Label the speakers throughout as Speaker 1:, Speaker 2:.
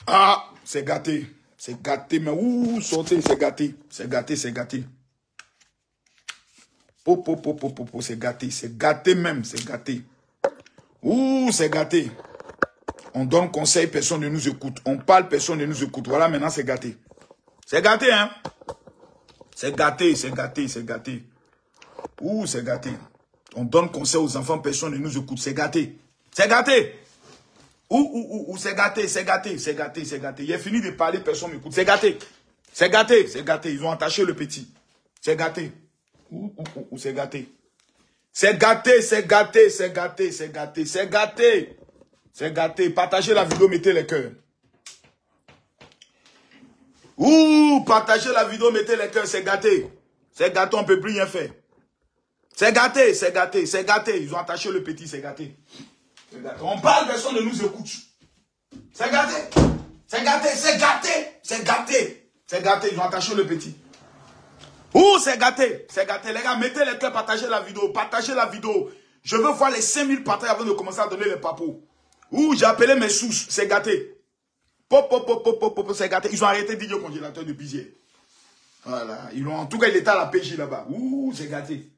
Speaker 1: Ah, c'est gâté. C'est gâté, mais ouh, sortez, c'est gâté. C'est gâté, c'est gâté. C'est gâté. C'est gâté même, c'est gâté. Ouh, c'est gâté. On donne conseil, personne ne nous écoute. On parle, personne ne nous écoute. Voilà, maintenant, c'est gâté. C'est gâté, hein? C'est gâté, c'est gâté, c'est gâté. Ouh, c'est gâté. On donne conseil aux enfants, personne ne nous écoute. C'est gâté. C'est gâté. Ouh, c'est gâté, c'est gâté, c'est gâté, c'est gâté. Il a fini de parler, personne ne m'écoute. C'est gâté. C'est gâté, c'est gâté. Ils ont attaché le petit. C'est gâté. Ouh, c'est gâté. C'est gâté, c'est gâté, c'est gâté, c'est gâté, c'est gâté. C'est gâté. Partagez la vidéo, mettez les cœurs. Ouh, partagez la vidéo, mettez les cœurs, c'est gâté. C'est gâté, on ne peut plus rien faire. C'est gâté, c'est gâté, c'est gâté. Ils ont attaché le petit, c'est gâté. On parle, personne ne nous écoute. C'est gâté. C'est gâté, c'est gâté. C'est gâté. C'est gâté, ils ont attaché le petit. Ouh, c'est gâté. C'est gâté. Les gars, mettez les cœurs, partagez la vidéo. Partagez la vidéo. Je veux voir les 5000 partages avant de commencer à donner les papos. Ouh, j'ai appelé mes sous. C'est gâté. C'est gâté. Ils ont arrêté DJ Congélateur de Bizier. Voilà. Ils ont, en tout cas, il était à la PJ là-bas. Ouh, c'est gâté.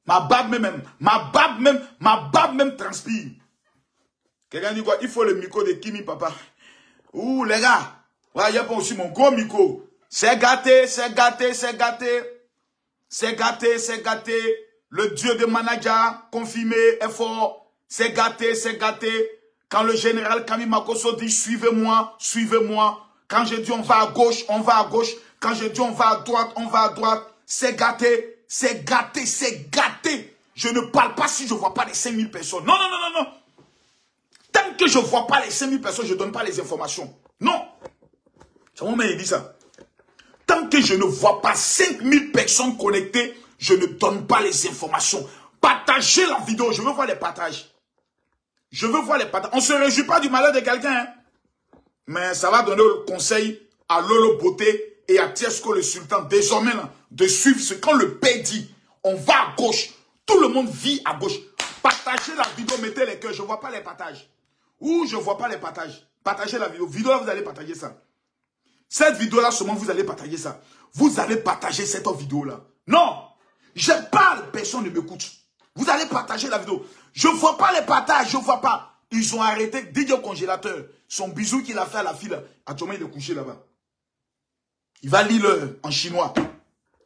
Speaker 1: Ma barbe même transpire. Quelqu'un dit quoi? Il faut le micro de Kimi, papa. Ouh, les gars. Ouais, il y a pas aussi mon gros micro. C'est gâté, c'est gâté, c'est gâté. C'est gâté, c'est gâté. Le dieu de manager, confirmé, est fort. C'est gâté, c'est gâté. Quand le général Kami Makosso dit suivez-moi, suivez-moi. Quand je dis on va à gauche, on va à gauche. Quand je dis on va à droite, on va à droite. C'est gâté, c'est gâté, c'est gâté. Je ne parle pas si je ne vois pas les 5000 personnes. Non, non, non, non, non. Tant que je ne vois pas les 5000 personnes, je ne donne pas les informations. Non. C'est mon mec qui dit ça. Tant que je ne vois pas 5000 personnes connectées, je ne donne pas les informations. Partagez la vidéo. Je veux voir les partages. Je veux voir les partages. On ne se réjouit pas du malheur de quelqu'un. Hein? Mais ça va donner le conseil à Lolo Beauté et à Tiesko le Sultan. Désormais, là, de suivre ce quand le père dit. On va à gauche. Tout le monde vit à gauche. Partagez la vidéo. Mettez les cœurs. Je ne vois pas les partages. Ou je ne vois pas les partages. Partagez la vidéo. Vidéo là, vous allez partager ça. Cette vidéo-là, seulement vous allez partager ça. Vous allez partager cette vidéo-là. Non. Je parle, personne ne m'écoute. Vous allez partager la vidéo. Je ne vois pas les partages, je ne vois pas. Ils ont arrêté DJ au congélateur. Son bisou qu'il a fait à la fille, actuellement il est couché là-bas. Il va lire en chinois.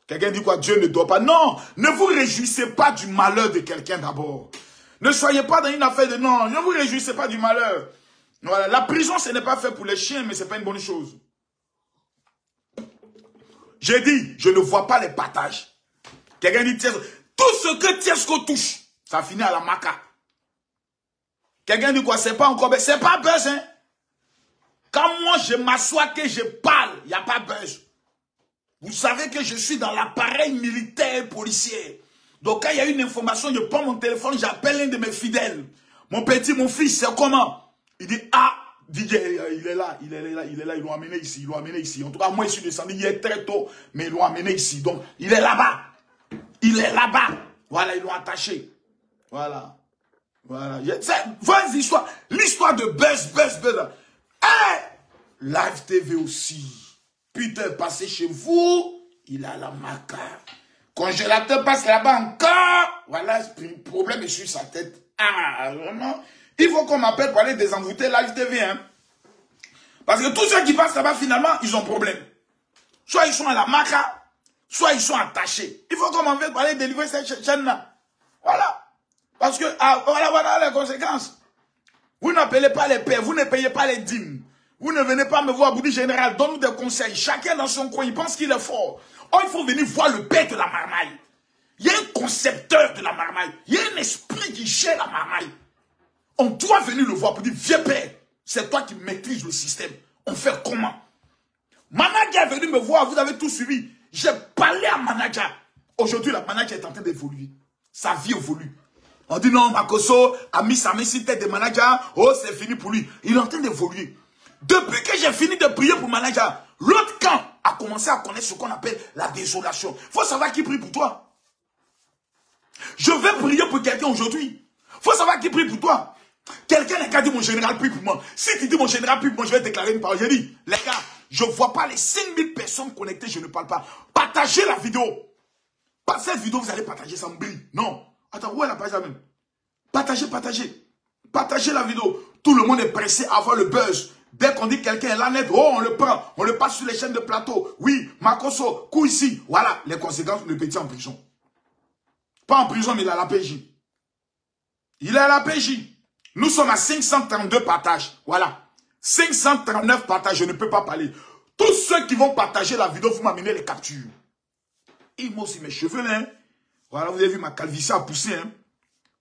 Speaker 1: Quelqu'un dit quoi? Dieu ne doit pas. Non, ne vous réjouissez pas du malheur de quelqu'un d'abord. Ne soyez pas dans une affaire de non. Ne vous réjouissez pas du malheur. Voilà. La prison, ce n'est pas fait pour les chiens, mais ce n'est pas une bonne chose. J'ai dit, je ne vois pas les partages. Quelqu'un dit, tout ce que Tiesko touche, ça finit à la maca. Quelqu'un dit quoi? C'est pas encore buzz. C'est pas buzz, hein. Quand moi, je m'assois que je parle, il n'y a pas buzz. Vous savez que je suis dans l'appareil militaire policier. Donc, quand il y a une information, je prends mon téléphone, j'appelle un de mes fidèles. Mon petit, mon fils, c'est comment? Il dit, ah, DJ, il est là, ils l'ont amené ici, En tout cas, moi, je suis descendu hier très tôt, mais ils l'ont amené ici. Donc, il est là-bas. Il est là-bas. Voilà, ils l'ont attaché. Voilà. Voilà. Votre histoire. L'histoire de buzz. Hey! Live TV aussi. Putain, passez chez vous, il a la maca. Congélateur passe là-bas encore. Voilà, problème est sur sa tête. Ah, vraiment. Il faut qu'on m'appelle pour aller désenvoûter Live TV. Hein. Parce que tous ceux qui passent là-bas, finalement, ils ont problème. Soit ils sont à la maca, soit ils sont attachés. Il faut qu'on m'appelle pour aller délivrer cette chaîne-là. Voilà. Parce que, voilà les conséquences. Vous n'appelez pas les pères, vous ne payez pas les dîmes. Vous ne venez pas me voir, vous dites général, donne-nous des conseils. Chacun dans son coin, il pense qu'il est fort. Oh, il faut venir voir le père de la marmaille. Il y a un concepteur de la marmaille. Il y a un esprit qui gère la marmaille. On doit venir le voir pour dire, viens père, c'est toi qui maîtrises le système. On fait comment? Manager est venu me voir, vous avez tout suivi. J'ai parlé à manager. Aujourd'hui, la manager est en train d'évoluer. Sa vie évolue. On dit non, Makosso, Ami Samessi, tête de manager, oh, c'est fini pour lui. Il est en train d'évoluer. Depuis que j'ai fini de prier pour manager, l'autre camp a commencé à connaître ce qu'on appelle la désolation. Il faut savoir qui prie pour toi. Je vais prier pour quelqu'un aujourd'hui. Il faut savoir qui prie pour toi. Quelqu'un n'a qu'à dire mon général prie pour moi. Si tu dis mon général prie pour moi, je vais déclarer une parole. J'ai dit, les gars, je ne vois pas les 5000 personnes connectées, je ne parle pas. Partagez la vidéo. Pas cette vidéo, vous allez partager, ça me brille. Non. Attends, où est la page là même? Partagez, partagez. Partagez la vidéo. Tout le monde est pressé à avoir le buzz. Dès qu'on dit quelqu'un est là net, oh, on le prend. On le passe sur les chaînes de plateau. Oui, Makosso, coup ici. Voilà, les conséquences le petit en prison. Pas en prison, mais il est à la PJ. Il est à la PJ. Nous sommes à 532 partages. Voilà. 539 partages, je ne peux pas parler. Tous ceux qui vont partager la vidéo, vous m'amenez les captures. Et moi aussi, mes cheveux, là. Hein. Voilà, vous avez vu, ma calvitie a poussé. Hein.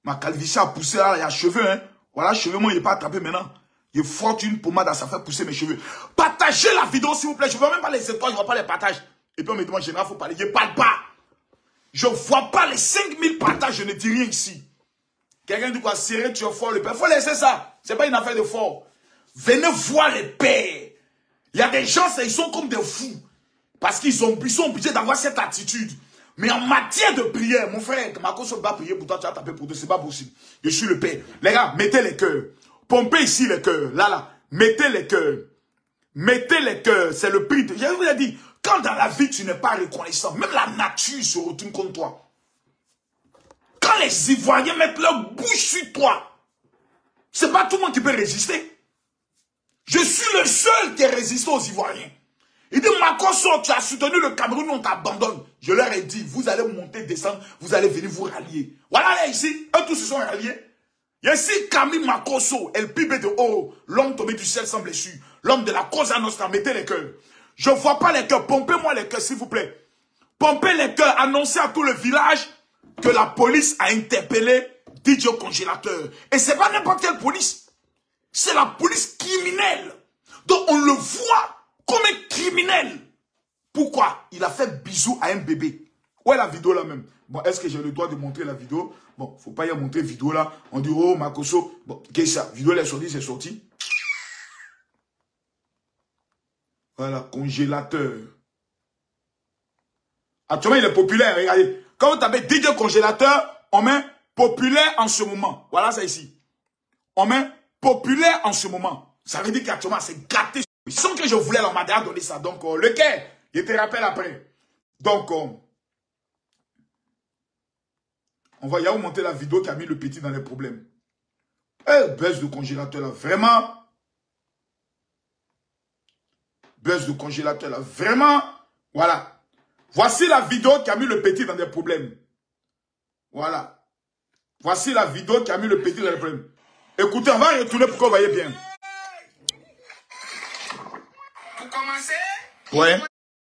Speaker 1: Ma calvitie a poussé, là, il y a cheveux. Hein. Voilà, cheveux, moi, il n'est pas attrapé maintenant. Il frotte une pommade, ça fait pousser mes cheveux. Partagez la vidéo, s'il vous plaît. Je ne vois même pas les étoiles, je ne vois pas les partages. Et puis on me demande, général, il faut parler. Je ne parle pas. Je ne vois pas les 5000 partages, je ne dis rien ici. Quelqu'un dit quoi, serrer, tu es fort, le père. Il faut laisser ça. Ce n'est pas une affaire de fort. Venez voir les pères. Il y a des gens, ils sont comme des fous. Parce qu'ils sont obligés d'avoir cette attitude. Mais en matière de prière, mon frère, Makosso va prier pour toi, tu vas taper pour toi, c'est pas possible. Je suis le père. Les gars, mettez les cœurs. Pompez ici les cœurs. Là, là. Mettez les cœurs. Mettez les cœurs. C'est le prix. Je vous ai dit, quand dans la vie, tu n'es pas reconnaissant, même la nature se retourne contre toi. Quand les Ivoiriens mettent leur bouche sur toi, c'est pas tout le monde qui peut résister. Je suis le seul qui est résisté aux Ivoiriens. Il dit, Makosso, tu as soutenu le Cameroun, on t'abandonne. Je leur ai dit, vous allez monter, descendre, vous allez venir vous rallier. Voilà, là, ici, eux tous se sont ralliés. Ici, Camille Makosso, El Pibe de haut, l'homme tombé du ciel sans blessure, l'homme de la cause à nostra, mettez les cœurs. Je ne vois pas les cœurs, pompez-moi les cœurs, s'il vous plaît. Pompez les cœurs, annoncez à tout le village que la police a interpellé DJ Congélateur. Et ce n'est pas n'importe quelle police. C'est la police criminelle. Donc on le voit comme un criminel. Pourquoi? Il a fait bisou à un bébé. Où est la vidéo là même? Bon, est-ce que j'ai le droit de montrer la vidéo? Bon, faut pas y montrer vidéo là. On dit, oh, Makosso. Bon, qu'est-ce que ça? Vidéo elle est sortie, c'est sorti. Voilà, congélateur. Actuellement, il est populaire, regardez. Quand vous tapez DJ Congélateur, on met populaire en ce moment. Voilà ça ici. On met populaire en ce moment. Ça veut dire qu'actuellement, c'est gâté. Sans que je voulais, on m'a déjà donné ça. Donc, lequel? Je te rappelle après. Donc, on va y aller monter la vidéo qui a mis le petit dans les problèmes. Baisse de congélateur là, vraiment. Baisse de congélateur là, vraiment. Voilà. Voici la vidéo qui a mis le petit dans des problèmes. Voilà. Voici la vidéo qui a mis le petit dans les problèmes. Écoutez, on va retourner pour que vous voyez bien.
Speaker 2: Pour commencer,
Speaker 1: ouais.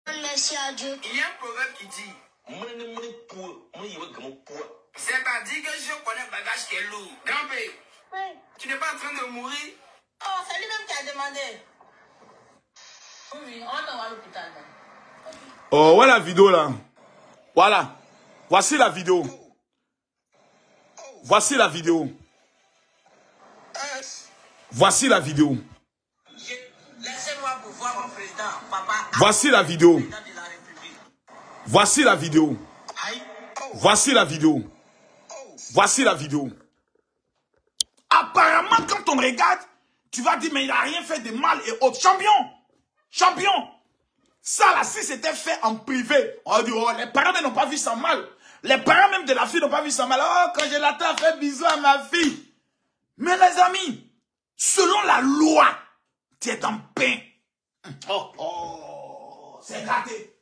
Speaker 2: Merci à Dieu. Il y a un proverbe qui dit, c'est-à-dire que je connais le bagage qui est lourd. Grand-père, oui. Tu n'es pas en train de mourir? Oh, c'est lui-même qui a demandé. Oui, on va à l'hôpital.
Speaker 1: Oh, voilà la vidéo là. Voilà. Voici la vidéo. Voici la vidéo. Voici la vidéo.
Speaker 2: Laissez-moi pour voir mon président, papa.
Speaker 1: Voici la vidéo. Voici la vidéo. Voici la vidéo. Voici la vidéo. Apparemment, quand on regarde, tu vas dire, mais il n'a rien fait de mal et autres. Champion! Champion! Ça là, si c'était fait en privé, on va dire, oh, les parents n'ont pas vu ça mal. Les parents même de la fille n'ont pas vu ça mal. Oh, Congélateur a fait bisous à ma fille. Mais les amis, selon la loi, tu es en pain. Oh, oh, c'est gâté.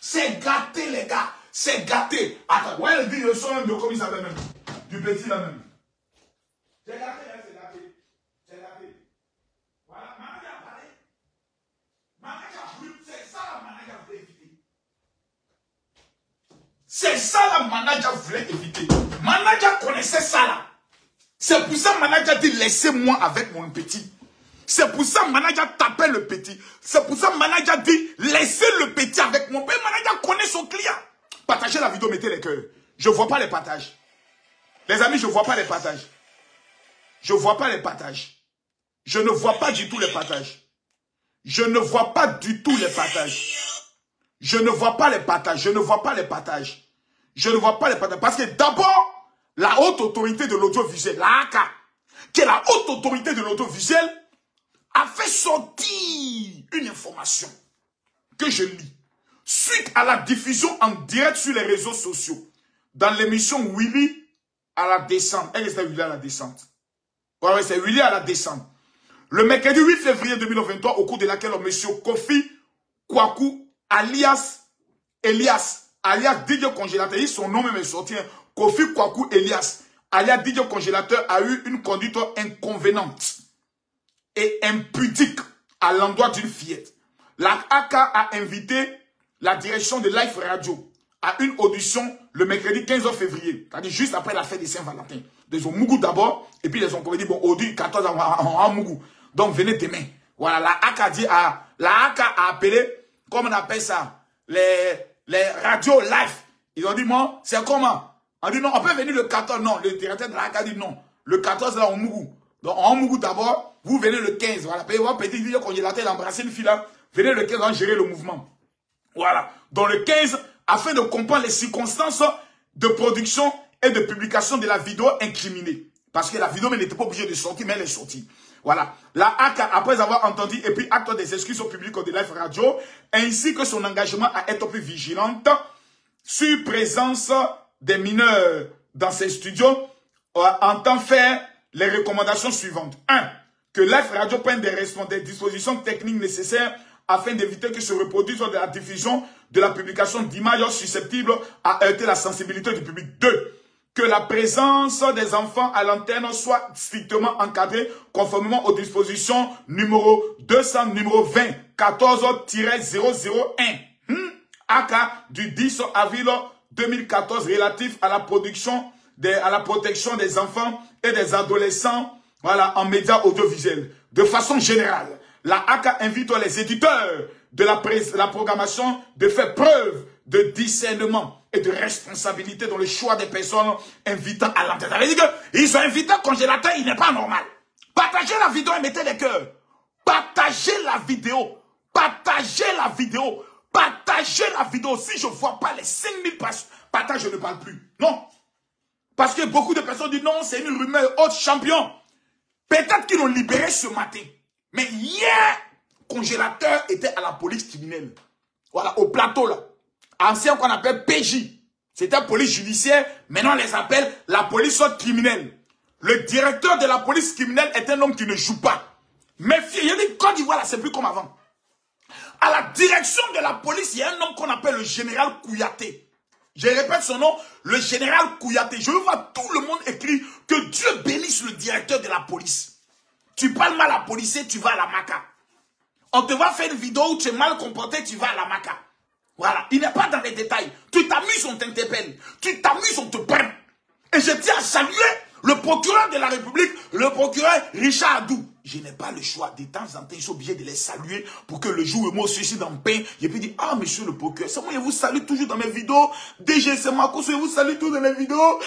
Speaker 1: C'est gâté, les gars. C'est gâté. Attends, ouais, elle dit le son même de comme il s'appelle même. Du petit là même. C'est gâté, hein, c'est gâté. C'est gâté. Voilà, manager a parlé. Manager brut, c'est ça la manager voulait éviter. C'est ça la manager voulait éviter. Manager connaissait ça là. C'est pour ça manager dit laissez-moi avec mon petit. C'est pour ça manager tapait le petit. C'est pour ça manager dit laissez le petit avec mon père. Manager connaît son client. Partagez la vidéo, mettez les cœurs. Je ne vois pas les partages. Les amis, je ne vois pas les partages. Je ne vois pas les partages. Je ne vois pas du tout les partages. Je ne vois pas du tout les partages. Je ne vois pas les partages. Je ne vois pas les partages. Je ne vois pas les partages. Parce que d'abord, la haute autorité de l'audiovisuel, la ACA, qui est la haute autorité de l'audiovisuel, a fait sortir une information que je lis. Suite à la diffusion en direct sur les réseaux sociaux, dans l'émission Willy à la descente. Elle est Willy à la descente. Ouais, c'est Willy à la descente. Le mercredi 8 février 2023, au cours de laquelle M. Kofi Kwaku, alias Didier Congélateur, son nom même est sorti, hein. Kofi Kwaku Elias, alias Didier Congélateur, a eu une conduite inconvéniente et impudique à l'endroit d'une fillette. La AK a invité la direction de Life Radio à une audition le mercredi 15 février, c'est-à-dire juste après la fête de Saint-Valentin. Ils ont Mougou d'abord, et puis ils ont dit, bon, Audi 14 en Mougou. Donc venez demain. Voilà, la AK a appelé, comment on appelle ça, les radios live. Ils ont dit, moi, c'est comment? On dit, non, on peut venir le 14. Non, le directeur de la AK a dit, non. Le 14, là, en Mougou. Donc, en Mougou d'abord, vous venez le 15. Voilà, payez votre petit vidéo congélateur, embrasser une fille là. Venez le 15, on va gérer le mouvement. Voilà. Dans le 15, afin de comprendre les circonstances de production et de publication de la vidéo incriminée. Parce que la vidéo n'était pas obligée de sortir, mais elle est sortie. Voilà. La AK, après avoir entendu et puis acte des excuses au public de Life Radio, ainsi que son engagement à être plus vigilante sur présence des mineurs dans ses studios, entend faire les recommandations suivantes. 1. Que Life Radio prenne des dispositions techniques nécessaires afin d'éviter que se reproduise de la diffusion de la publication d'images susceptibles à heurter la sensibilité du public. 2. Que la présence des enfants à l'antenne soit strictement encadrée conformément aux dispositions numéro 200, numéro 20, 14-001, AK du 10 avril 2014 relatif à la protection des enfants et des adolescents, voilà, en médias audiovisuels. De façon générale, la AK invite les éditeurs de la programmation de faire preuve de discernement et de responsabilité dans le choix des personnes invitant à l'antenne. Ça veut dire qu'ils ont invité un congélateur, il n'est pas normal. Partagez la vidéo et mettez les cœurs. Partagez la vidéo. Partagez la vidéo. Partagez la vidéo. Si je ne vois pas les 5000 partages, je ne parle plus. Non. Parce que beaucoup de personnes disent non, c'est une rumeur, autre champion. Peut-être qu'ils l'ont libéré ce matin. Mais hier, congélateur était à la police criminelle. Voilà, au plateau là. Ancien qu'on appelle PJ. C'était police judiciaire. Maintenant on les appelle la police criminelle. Le directeur de la police criminelle est un homme qui ne joue pas. Mais il y a des Côte d'Ivoire là, c'est plus comme avant. À la direction de la police, il y a un homme qu'on appelle le général Kouyaté. Je répète son nom, le général Kouyaté. Je veux voir tout le monde écrire que Dieu bénisse le directeur de la police. Tu parles mal à la police, tu vas à la Maca. On te va faire une vidéo où tu es mal comporté, tu vas à la Maca. Voilà, il n'est pas dans les détails. Tu t'amuses, on t'interpelle. Tu t'amuses, on te prend. Et je tiens à saluer le procureur de la République, le procureur Richard Adou. Je n'ai pas le choix. De temps en temps, je suis obligé de les saluer pour que le jour où moi aussi je suis dans le pain, je peux dire, ah, monsieur le procureur, c'est moi, je vous salue toujours dans mes vidéos. DG, c'est Marcos, je vous salue toujours dans les vidéos.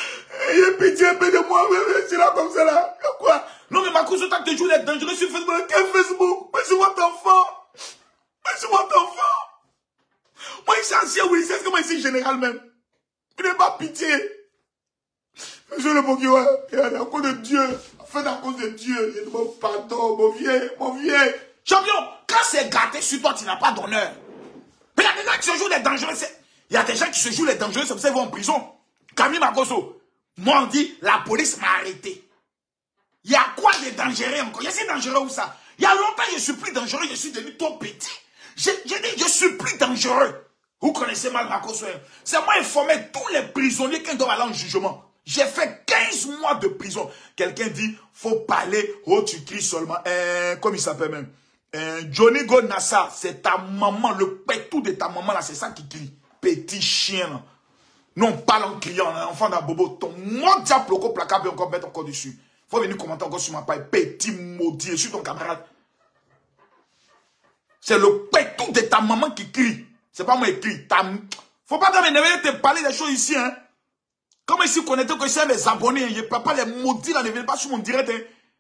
Speaker 1: Et pitié un peu de moi, c'est là comme ça là. Quoi? Non, mais Marcos, toi, tu joues les dangereux sur Facebook. Quel Facebook? Mais c'est votre enfant. Mais c'est votre enfant. Moi, je suis ancien, oui, c'est comment ici, général même. Il n'est pas pitié. Monsieur le procureur, à cause de Dieu, fait à cause de Dieu, je demande pardon, mon vieux. Champion, quand c'est gâté sur toi, tu n'as pas d'honneur. Mais il y a des gens qui se jouent les dangereux, il y a des gens qui se jouent les dangereux, c'est pour ça qu'ils vont en prison. Camille Makoso, moi on dit, la police m'a arrêté. Il y a quoi de dangereux encore? Il y a si dangereux où ça? Il y a longtemps, je suis plus dangereux, je suis devenu trop petit. J'ai dit, je suis plus dangereux. Vous connaissez mal Makoso. C'est moi informé tous les prisonniers qui doivent aller en jugement. J'ai fait 15 mois de prison. Quelqu'un dit, faut parler, oh tu cries seulement. Comme il s'appelle même. Johnny Gonassa, c'est ta maman, le pétou de ta maman là, c'est ça qui crie. Petit chien là. Non, parle en criant, là, enfant d'un bobo. Ton mon diable au placard, encore mettre encore dessus. Faut venir commenter encore sur ma paille. Petit maudit, je suis ton camarade. C'est le pétou de ta maman qui crie. C'est pas moi qui crie. Faut pas t'amener te parler des choses ici, hein. Comme ici, connaissez que c'est mes abonnés, je ne peux pas les maudire là, ne venez pas sur mon direct. Hein.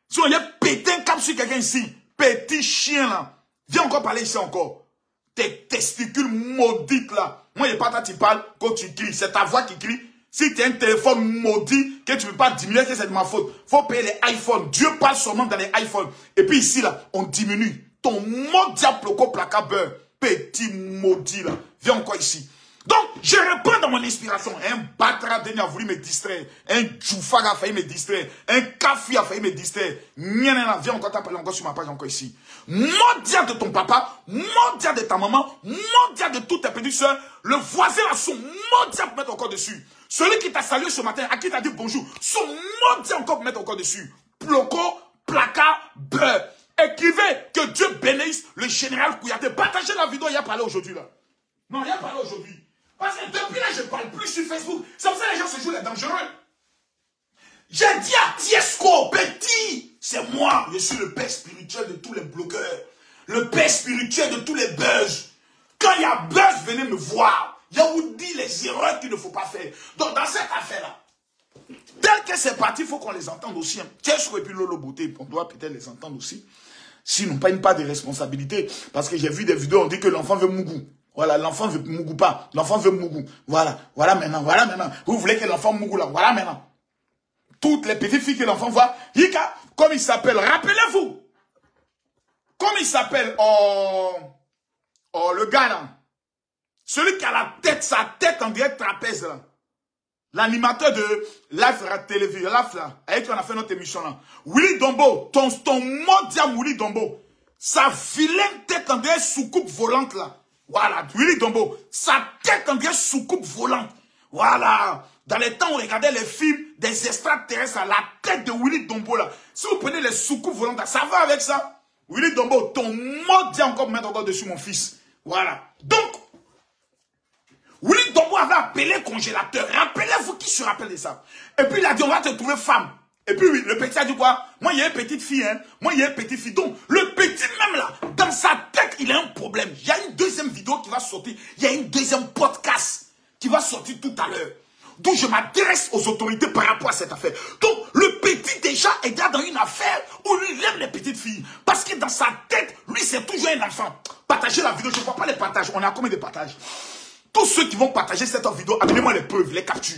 Speaker 1: Si on y a pété un cap sur quelqu'un ici, petit chien là, viens encore parler ici encore. Tes testicules maudites là. Moi, je ne pas tu parles quand tu cries. C'est ta voix qui crie. Si tu as un téléphone maudit, que tu ne peux pas diminuer, que c'est de ma faute. Il faut payer les iPhones. Dieu parle seulement dans les iPhones. Et puis ici, là, on diminue. Ton mot diable, placard beurre. Petit maudit, là. Viens encore ici. Donc, je reprends dans mon inspiration. Un batra a voulu me distraire. Un djoufag a failli me distraire. Un kafi a failli me distraire. Viens encore t'appeler encore sur ma page, encore ici. Mondia de ton papa, mondia de ta maman, mondia de toutes tes petites soeurs. Le voisin a son mondia pour mettre encore dessus. Celui qui t'a salué ce matin, à qui t'a dit bonjour, son mondia encore pour mettre encore dessus. Ploco, placard, beurre. Écrivez que Dieu bénisse le général Kouyaté. Partagez la vidéo, il y a parlé aujourd'hui là. Non, il y a parlé aujourd'hui. Parce que depuis là, je ne parle plus sur Facebook. C'est pour ça que les gens se jouent les dangereux. J'ai dit à Tiesco, petit, c'est moi. Je suis le père spirituel de tous les blogueurs. Le père spirituel de tous les buzz. Quand il y a buzz, venez me voir. Je vous dis les erreurs qu'il ne faut pas faire. Donc dans cette affaire-là, tel que c'est parti, il faut qu'on les entende aussi. Tiesco et puis Lolo Beauté, on doit peut-être les entendre aussi. Sinon, pas une part de responsabilité. Parce que j'ai vu des vidéos, on dit que l'enfant veut Mougou. Voilà, l'enfant veut Mougou pas. L'enfant veut Mougou. Voilà, voilà maintenant, voilà maintenant. Vous voulez que l'enfant Mougou là, voilà maintenant. Toutes les petites filles que l'enfant voit, Yika, comme il s'appelle, rappelez-vous. Comme il s'appelle, le gars là. Celui qui a la tête, sa tête en direct trapèze là. L'animateur de Live Télévision, là, avec qui on a fait notre émission là. Willy Dombo, ton mot diable Willy Dombo. Sa vilaine tête en direct soucoupe volante là. Voilà, Willy Dombo, sa tête en direct soucoupe volante. Voilà, dans les temps où on regardait les films des extraterrestres, la tête de Willy Dombo là. Si vous prenez les soucoupes volantes, ça va avec ça. Willy Dombo, ton mot dit encore mettre encore dessus mon fils. Voilà, donc, Willy Dombo avait appelé congélateur. Rappelez-vous qui se rappelle de ça. Et puis il a dit, on va te trouver femme. Et puis oui, le petit a dit quoi? Moi, il y a une petite fille, hein. Moi, il y a une petite fille. Donc, le petit même là, dans sa tête, il a un problème. Il y a une deuxième vidéo qui va sortir. Il y a une deuxième podcast qui va sortir tout à l'heure. D'où je m'adresse aux autorités par rapport à cette affaire. Donc, le petit déjà est dans une affaire où lui, il aime les petites filles. Parce que dans sa tête, lui, c'est toujours un enfant. Partagez la vidéo, je ne vois pas les partages. On a combien de partages? Tous ceux qui vont partager cette vidéo, amenez-moi les preuves, les captures.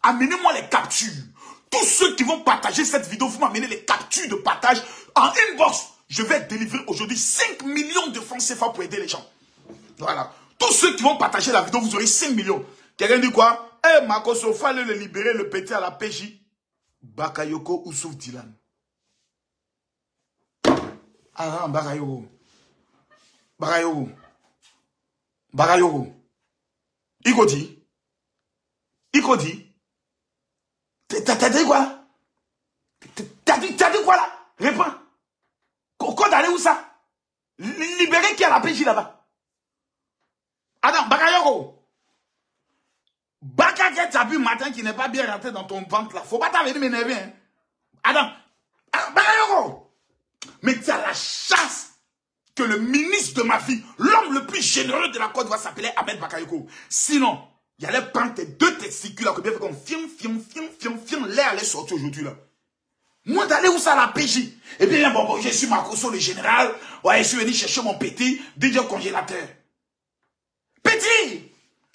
Speaker 1: Amenez-moi les captures. Tous ceux qui vont partager cette vidéo, vous m'amenez les captures de partage en inbox. Je vais délivrer aujourd'hui 5 millions de francs CFA pour aider les gens. Voilà. Tous ceux qui vont partager la vidéo, vous aurez 5 millions. Quelqu'un dit quoi? Eh, Makoso, fallait le libérer, le petit à la PJ. Bakayoko Oussouf Dylan. Ah, Bakayoko. Bakayoko. Bakayoko. Ikodi. Ikodi. T'as dit quoi? T'as dit quoi là? Réponds. Code d'aller où ça? Libérer qui a la PJ là-bas? Adam, Bakayoko. Baka que tu as bu matin qui n'est pas bien rentré dans ton ventre là. Faut pas t'avenir m'énerver. Hein? Adam, Bakayoko. Mais tu as la chance que le ministre de ma vie, l'homme le plus généreux de la Côte d'Ivoire s'appelait Ahmed Bakayoko. Sinon, il allait prendre tes deux testicules là, que bien fait comme fium, l'air allait sortir aujourd'hui là. Moi d'aller où ça la PJ? Et bien, bon, je suis Makoso le général. Ouais, je suis venu chercher mon petit DJ congélateur. Petit!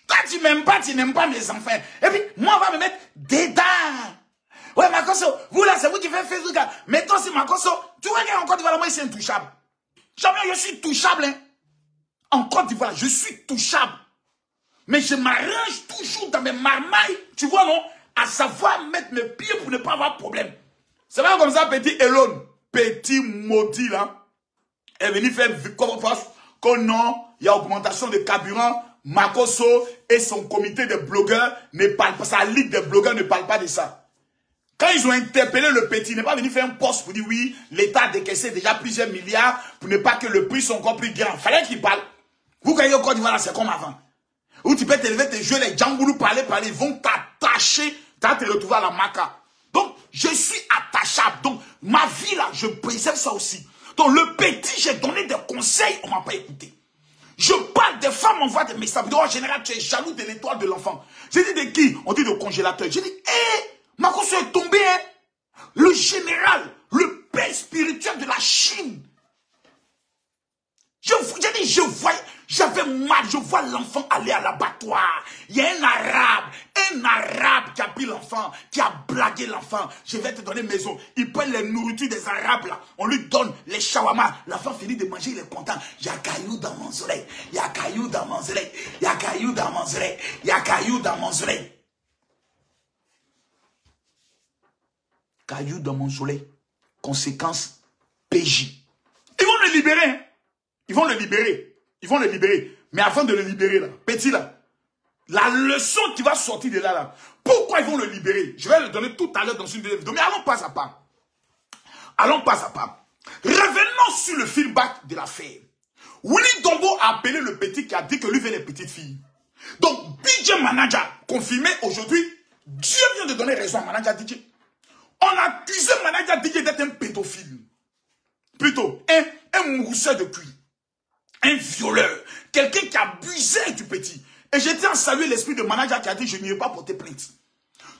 Speaker 1: Toi, tu m'aimes pas, tu n'aimes pas mes enfants. Et puis, moi, on va me mettre dedans. Ouais, Makoso, vous là, c'est vous qui faites Facebook. Mais toi, c'est Makoso. Tu vois qu'en Côte d'Ivoire, moi, c'est intouchable. Jamais, je suis touchable. Hein. En Côte d'Ivoire, je suis touchable. Mais je m'arrange toujours dans mes marmailles, tu vois, non? À savoir mettre mes pieds pour ne pas avoir de problème. C'est pas comme ça, petit Elon, petit maudit, là, est venu faire comme que non, il y a augmentation de carburant. Makoso et son comité de blogueurs ne parlent pas, sa ligue de blogueurs ne parle pas de ça. Quand ils ont interpellé le petit, il n'est pas venu faire un poste pour dire oui, l'État a décaissé déjà plusieurs milliards pour ne pas que le prix soit encore plus grand. Fallait qu'il parle. Vous voyez au Côte d'Ivoire, c'est comme avant. Où tu peux t'élever, tes jeux, les Djangoulou parler, ils vont t'attacher, tu vas te retrouver à la maca. Donc, je suis attachable. Donc, ma vie là, je préserve ça aussi. Donc, le petit, j'ai donné des conseils, on ne m'a pas écouté. Je parle des femmes, on voit des messages. En général, tu es jaloux de l'étoile de l'enfant. J'ai dit de qui? On dit de congélateur. J'ai dit, hé, Makoso est tombé, hein? Le général, le père spirituel de la Chine. J'ai dit, j'avais fait mal. Je vois l'enfant aller à l'abattoir. Il y a un arabe qui a pris l'enfant, qui a blagué l'enfant. Je vais te donner maison. Il prend les nourritures des arabes là. On lui donne les shawarma. L'enfant finit de manger, il est content. Il y a caillou dans mon oreille. Il y a caillou dans mon oreille. Il y a caillou dans mon oreille. Il y a caillou dans mon oreille. Caillou dans mon soleil. Conséquence, PJ. Ils vont le libérer. Hein? Ils vont le libérer. Ils vont le libérer. Mais avant de le libérer, là, petit là, la leçon qui va sortir de là, pourquoi ils vont le libérer? Je vais le donner tout à l'heure dans une vidéo. Mais allons pas à pas. Allons pas à pas. Revenons sur le feedback de l'affaire. Willy Dombo a appelé le petit qui a dit que lui veut les petites filles. Donc, DJ Manager, confirmé aujourd'hui, Dieu vient de donner raison à Manager DJ. On a accusé Manager DJ d'être un pédophile. Plutôt, un mousseur de cuir. Un violeur. Quelqu'un qui abusait du petit. Et je tiens à saluer l'esprit de Manager qui a dit, je n'y ai pas porté plainte.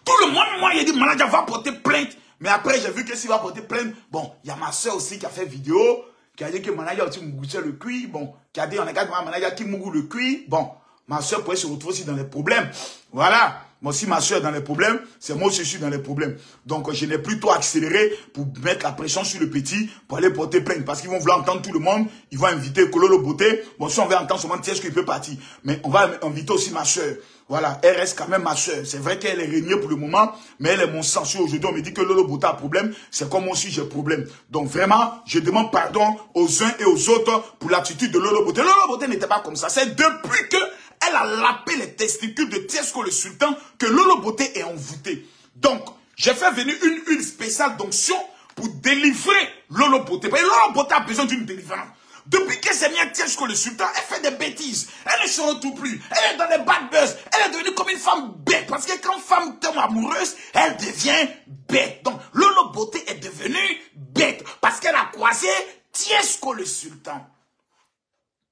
Speaker 1: Tout le monde, moi, il a dit, Manager va porter plainte. Mais après, j'ai vu que s'il va porter plainte, bon, il y a ma soeur aussi qui a fait vidéo, qui a dit que Manager aussi moussait le cuir. Bon, qui a dit, on regarde Manager qui mousse le cuir. Bon, ma soeur pourrait se retrouver aussi dans les problèmes. Voilà. Moi aussi, ma soeur est dans les problèmes, c'est moi aussi je suis dans les problèmes. Donc, je n'ai plus trop accéléré pour mettre la pression sur le petit, pour aller porter plainte. Parce qu'ils vont vouloir entendre tout le monde. Ils vont inviter Kololo Beauté. Bon, si on veut entendre seulement Thiès qu'il peut partir. Mais on va inviter aussi ma soeur. Voilà, elle reste quand même ma soeur. C'est vrai qu'elle est régnée pour le moment, mais elle est mon sang. Aujourd'hui, on me dit que Lolo Beauté a problème. C'est comme moi aussi j'ai problème. Donc vraiment, je demande pardon aux uns et aux autres pour l'attitude de Lolo Beauté. Lolo Beauté n'était pas comme ça. C'est depuis que elle a lapé les testicules de Tiesco le Sultan que Lolo Beauté est envoûté. Donc, j'ai fait venir une huile spéciale d'onction pour délivrer Lolo Beauté. Parce que Lolo Beauté a besoin d'une délivrance. Depuis qu'elle s'est mise à Tiesco le Sultan, elle fait des bêtises. Elle ne se retrouve plus. Elle est dans les bad buzz. Elle est devenue comme une femme bête. Parce que quand une femme tombe amoureuse, elle devient bête. Donc, Lolo Beauté est devenue bête. Parce qu'elle a croisé Tiesco le Sultan.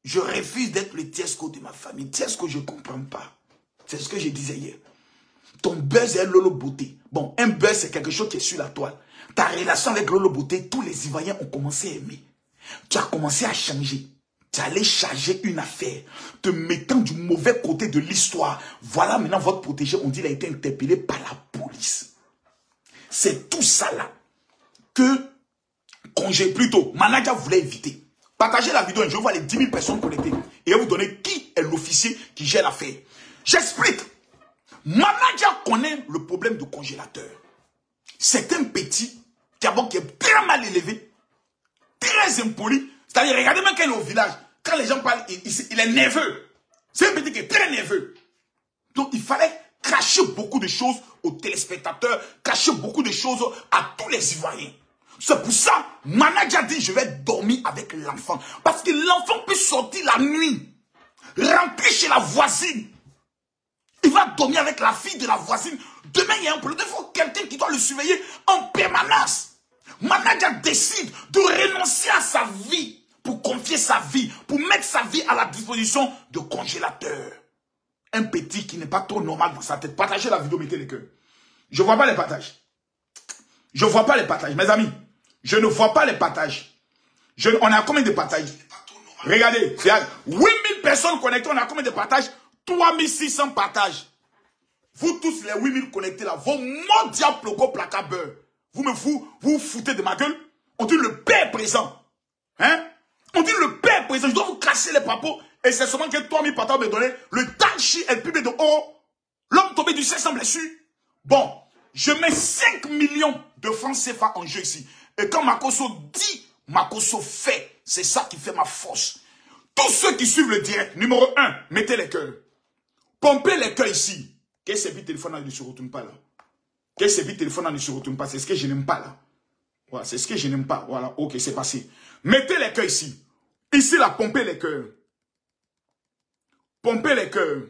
Speaker 1: Je refuse d'être le Tiesco de ma famille. Tiesco, je ne comprends pas. C'est ce que je disais hier. Ton buzz est Lolo Beauté. Bon, un buzz, c'est quelque chose qui est sur la toile. Ta relation avec Lolo Beauté, tous les Ivoiriens ont commencé à aimer. Tu as commencé à changer. Tu allais charger une affaire, te mettant du mauvais côté de l'histoire. Voilà maintenant votre protégé, on dit qu'il a été interpellé par la police. C'est tout ça là que congé plutôt. Manager voulait éviter. Partagez la vidéo et je vois les 10 000 personnes connectées. Et je vais vous donner qui est l'officier qui gère l'affaire. J'explique. Manager connaît le problème du congélateur. C'est un petit qui est très mal élevé, très impoli. C'est-à-dire, regardez même quand il est au village. Quand les gens parlent, il est nerveux. C'est un petit qui est très nerveux. Donc, il fallait cacher beaucoup de choses aux téléspectateurs, cacher beaucoup de choses à tous les Ivoiriens. C'est pour ça, Manager dit, je vais dormir avec l'enfant. Parce que l'enfant peut sortir la nuit, rentrer chez la voisine. Il va dormir avec la fille de la voisine. Demain, il y a un problème. Il faut quelqu'un qui doit le surveiller en permanence. Manager décide de renoncer à sa vie pour confier sa vie, pour mettre sa vie à la disposition de congélateur. Un petit qui n'est pas trop normal dans sa tête. Partagez la vidéo, mettez les cœurs. Je ne vois pas les partages. Je ne vois pas les partages, mes amis. Je ne vois pas les partages. On a combien de partages? Regardez, 8000 personnes connectées, on a combien de partages? 3600 partages. Vous tous les 8000 connectés là, vos mots diable placard beurre. Vous foutez de ma gueule? On dit le père présent. Hein? On dit le père présent. Je dois vous casser les papos. Et c'est seulement que 3000 partages me donner le tanchi et le pubé de haut. L'homme tombé du ciel sans blessure. Bon, je mets 5 millions de francs CFA en jeu ici. Et quand Makosso dit, Makosso fait. C'est ça qui fait ma force. Tous ceux qui suivent le direct, numéro 1, mettez les cœurs. Pompez les cœurs ici. Qu'est-ce que c'est téléphone ne se retourne pas là? Qu'est-ce que téléphone ne se retourne pas? C'est ce que je n'aime pas là. Voilà, c'est ce que je n'aime pas. Voilà, ok, c'est passé. Mettez les cœurs ici. Ici là, pompez les cœurs. Pompez les cœurs.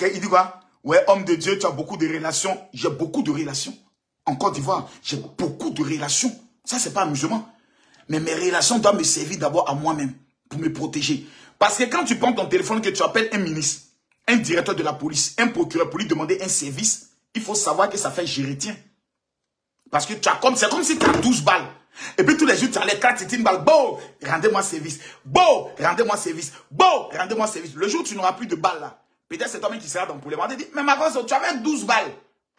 Speaker 1: Il dit quoi? Ouais, homme de Dieu, tu as beaucoup de relations. J'ai beaucoup de relations. En Côte d'Ivoire, j'ai beaucoup de relations. Ça, c'est pas amusement. Mais mes relations doivent me servir d'abord à moi-même pour me protéger. Parce que quand tu prends ton téléphone, que tu appelles un ministre, un directeur de la police, un procureur pour lui demander un service, il faut savoir que ça fait géretien. Parce que c'est comme si tu as 12 balles. Et puis tous les jours, tu allais claquer une balle. Bon, rendez-moi service. Bon, rendez-moi service. Bon, rendez-moi service. Le jour où tu n'auras plus de balles là, peut-être c'est toi-même qui sera dans le problème. On te dit, mais Marcos, tu avais 12 balles.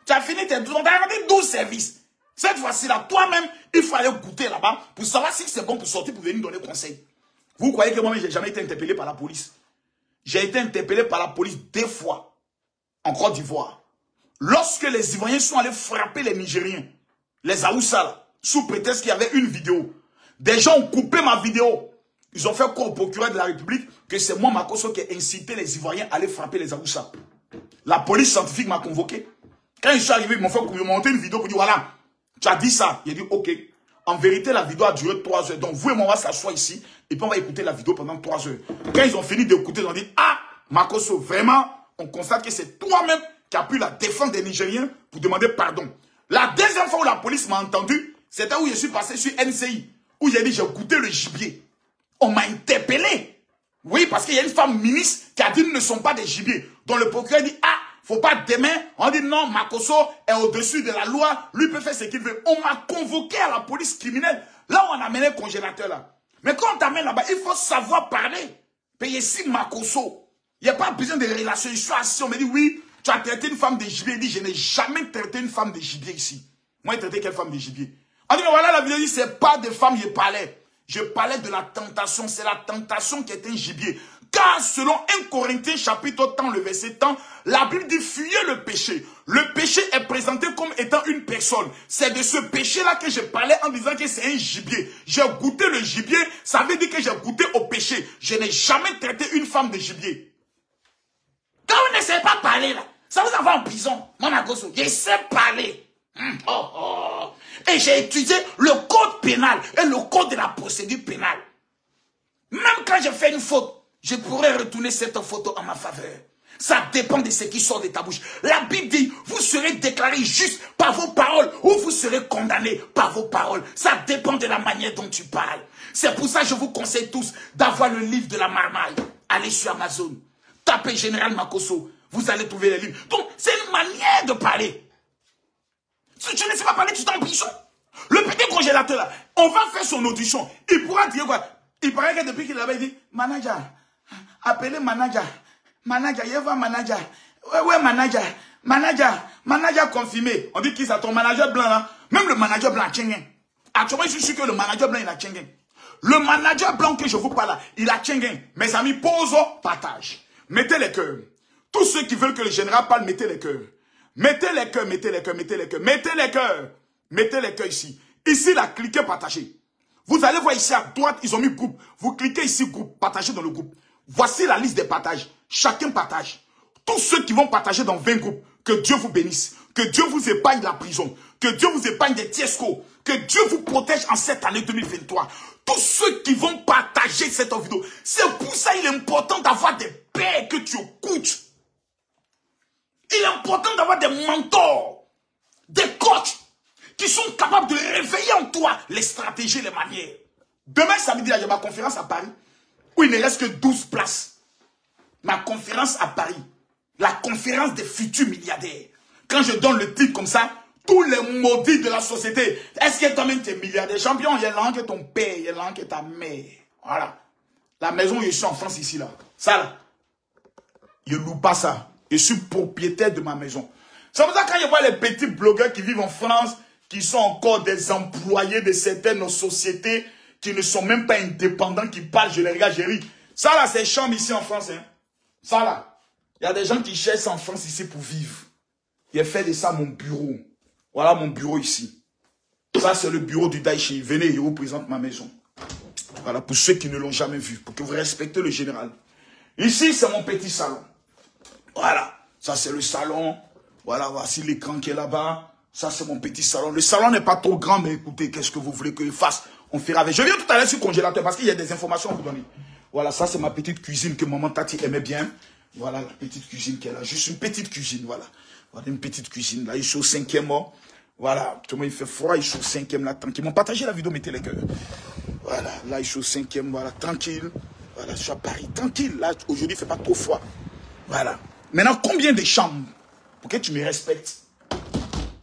Speaker 1: Tu as fini tes 12, on t'a rendu 12 services. Cette fois-ci là, toi-même, il faut aller goûter là-bas pour savoir si c'est bon pour sortir, pour venir donner conseil. Vous croyez que moi-même, j'ai jamais été interpellé par la police? J'ai été interpellé par la police 2 fois en Côte d'Ivoire. Lorsque les Ivoiriens sont allés frapper les Nigériens, les Aoussa là, sous prétexte qu'il y avait une vidéo. Des gens ont coupé ma vidéo. Ils ont fait quoi au procureur de la République? Que c'est moi, Makosso, qui ai incité les Ivoiriens à aller frapper les Aoussa. La police scientifique m'a convoqué. Quand ils sont arrivés, ils m'ont fait monter une vidéo pour dire, voilà, tu as dit ça. J'ai dit, ok. En vérité, la vidéo a duré 3 heures. Donc, vous et moi, on va s'asseoir ici. Et puis, on va écouter la vidéo pendant 3 heures. Quand ils ont fini d'écouter, ils ont dit, ah, Makosso, vraiment, on constate que c'est toi-même qui as pu la défendre des Nigériens pour demander pardon. La deuxième fois où la police m'a entendu, c'était où je suis passé sur NCI. Où j'ai dit, j'ai goûté le gibier. On m'a interpellé. Oui, parce qu'il y a une femme ministre qui a dit, nous ne sommes pas des gibiers. Donc, le procureur dit, ah, faut pas demain, on dit non, Makosso est au-dessus de la loi, lui peut faire ce qu'il veut. On m'a convoqué à la police criminelle, là où on a amené le congélateur là. Mais quand on t'amène là-bas, il faut savoir parler. Payer si Makosso. Il n'y a pas besoin de relations. Je suis assis, on me dit oui, tu as traité une femme de gibier. Il dit, je n'ai jamais traité une femme de gibier ici. Moi, j'ai traité quelle femme de gibier? On dit, mais voilà, la vidéo dit, c'est pas de femme, je parlais. Je parlais de la tentation. C'est la tentation qui est un gibier. Car selon 1 Corinthiens chapitre 10, le verset 10, la Bible dit fuyez le péché. Le péché est présenté comme étant une personne. C'est de ce péché-là que je parlais en disant que c'est un gibier. J'ai goûté le gibier, ça veut dire que j'ai goûté au péché. Je n'ai jamais traité une femme de gibier. Quand vous ne savez pas parler là, ça vous envoie en prison. Mon Makosso, je sais parler. Et j'ai étudié le code pénal et le code de la procédure pénale. Même quand je fais une faute, je pourrais retourner cette photo en ma faveur. Ça dépend de ce qui sort de ta bouche. La Bible dit, vous serez déclaré juste par vos paroles ou vous serez condamné par vos paroles. Ça dépend de la manière dont tu parles. C'est pour ça que je vous conseille tous d'avoir le livre de la marmaille. Allez sur Amazon, tapez Général Makosso, vous allez trouver les livres. Donc, c'est une manière de parler. Si tu ne sais pas parler, tu t'es en prison. Le petit congélateur là, on va faire son audition. Il pourra dire quoi? Il paraît que depuis qu'il avait dit, manager, appelez manager. Manager, il va manager. Ouais, manager. Manager confirmé. On dit qui ça, ton manager blanc là? Même le manager blanc a tchengen. Actuellement, je suis sûr que le manager blanc, il a tchengen. Le manager blanc que je vous parle là, il a tchengen. Mes amis, pose, partage. Mettez les cœurs. Tous ceux qui veulent que le général parle, mettez les cœurs. Mettez les cœurs, mettez les cœurs, mettez les cœurs. Mettez les cœurs. Mettez les cœurs ici. Ici, là, cliquez, partagez. Vous allez voir ici à droite, ils ont mis groupe. Vous cliquez ici, groupe, partagez dans le groupe. Voici la liste des partages. Chacun partage. Tous ceux qui vont partager dans 20 groupes, que Dieu vous bénisse. Que Dieu vous épargne de la prison. Que Dieu vous épargne des tiescos. Que Dieu vous protège en cette année 2023. Tous ceux qui vont partager cette vidéo. C'est pour ça qu'il est important d'avoir des pères que tu écoutes. Il est important d'avoir des mentors, des coachs qui sont capables de réveiller en toi les stratégies, les manières. Demain samedi, j'ai ma conférence à Paris, où il ne reste que 12 places. Ma conférence à Paris, la conférence des futurs milliardaires. Quand je donne le titre comme ça, tous les maudits de la société, est-ce que toi-même tu es milliardaire? Champion, il y a l'un qui est ton père, il y a l'un qui est ta mère. Voilà. La maison où je suis en France ici, là. Ça, là. Je ne loue pas ça. Je suis propriétaire de ma maison. C'est pour ça que quand je vois les petits blogueurs qui vivent en France, qui sont encore des employés de certaines sociétés, qui ne sont même pas indépendants, qui parlent, je les regarde, je ris. Ça là, c'est chambre ici en France. Hein. Ça là, il y a des gens qui cherchent en France ici pour vivre. J'ai fait de ça mon bureau. Voilà mon bureau ici. Ça c'est le bureau du Daichi. Venez, je vous présente ma maison. Voilà, pour ceux qui ne l'ont jamais vu, pour que vous respectez le général. Ici, c'est mon petit salon. Voilà, ça c'est le salon. Voilà, voici l'écran qui est là-bas. Ça c'est mon petit salon. Le salon n'est pas trop grand, mais écoutez, qu'est-ce que vous voulez que je fasse? On fera avec. Je viens tout à l'heure sur le congélateur parce qu'il y a des informations à vous donner. Voilà, ça c'est ma petite cuisine que maman Tati aimait bien. Voilà la petite cuisine qui est là. Juste une petite cuisine, voilà. Voilà une petite cuisine. Là, je suis au 5e. Voilà, tout le monde il fait froid, je suis au 5e là, tranquille. Ils m'ont partagé la vidéo, mettez les cœurs. Voilà, là je suis au 5e, voilà, tranquille. Voilà, je suis à Paris, tranquille. Là, aujourd'hui, il ne fait pas trop froid. Voilà. Maintenant, combien de chambres pour que tu me respectes?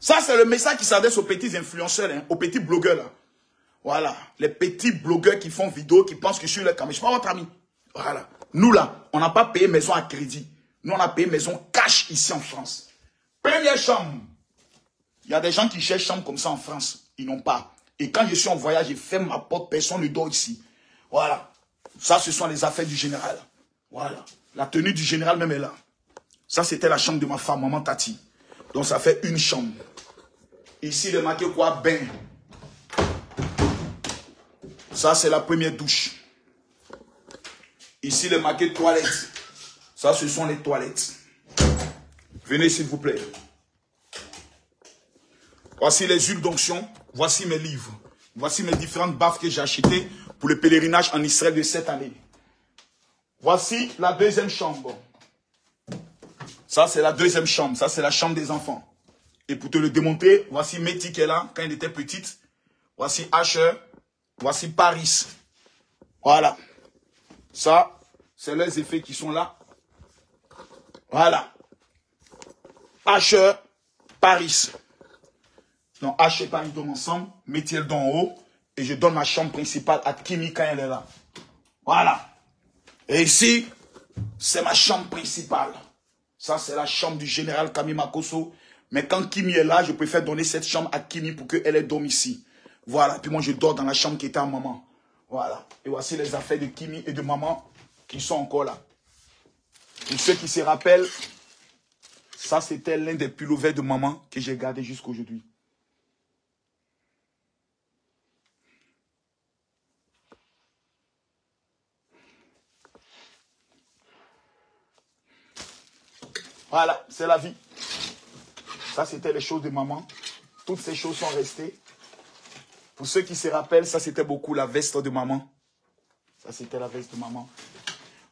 Speaker 1: Ça, c'est le message qui s'adresse aux petits influenceurs, hein, aux petits blogueurs là. Voilà. Les petits blogueurs qui font vidéo, qui pensent que je suis leur ami. Je ne suis pas votre ami. Voilà. Nous là, on n'a pas payé maison à crédit. Nous, on a payé maison cash ici en France. Première chambre. Il y a des gens qui cherchent chambre comme ça en France. Ils n'ont pas. Et quand je suis en voyage, je ferme ma porte, personne ne dort ici. Voilà. Ça, ce sont les affaires du général. Voilà. La tenue du général même est là. Ça, c'était la chambre de ma femme, maman Tati. Donc, ça fait une chambre. Ici, il est marqué quoi? Bain. Ça, c'est la première douche. Ici, il est marqué toilette. Ça, ce sont les toilettes. Venez, s'il vous plaît. Voici les huiles d'onction. Voici mes livres. Voici mes différentes baffes que j'ai achetées pour le pèlerinage en Israël de cette année. Voici la deuxième chambre. Ça, c'est la deuxième chambre. Ça, c'est la chambre des enfants. Et pour te le démontrer, voici Métis qui est là, quand elle était petite. Voici Asher. Voici Paris. Voilà. Ça, c'est les effets qui sont là. Voilà. Asher, Paris. Donc, Asher et Paris donnent ensemble. Métis elle donne en haut. Et je donne ma chambre principale à Kimi quand elle est là. Voilà. Et ici, c'est ma chambre principale. Ça, c'est la chambre du général Kami Makosso. Mais quand Kimi est là, je préfère donner cette chambre à Kimi pour qu'elle dorme ici. Voilà. Puis moi, je dors dans la chambre qui était à maman. Voilà. Et voici les affaires de Kimi et de maman qui sont encore là. Pour ceux qui se rappellent, ça, c'était l'un des pullovers de maman que j'ai gardé jusqu'à aujourd'hui. Voilà, c'est la vie. Ça, c'était les choses de maman. Toutes ces choses sont restées. Pour ceux qui se rappellent, ça, c'était beaucoup la veste de maman. Ça, c'était la veste de maman.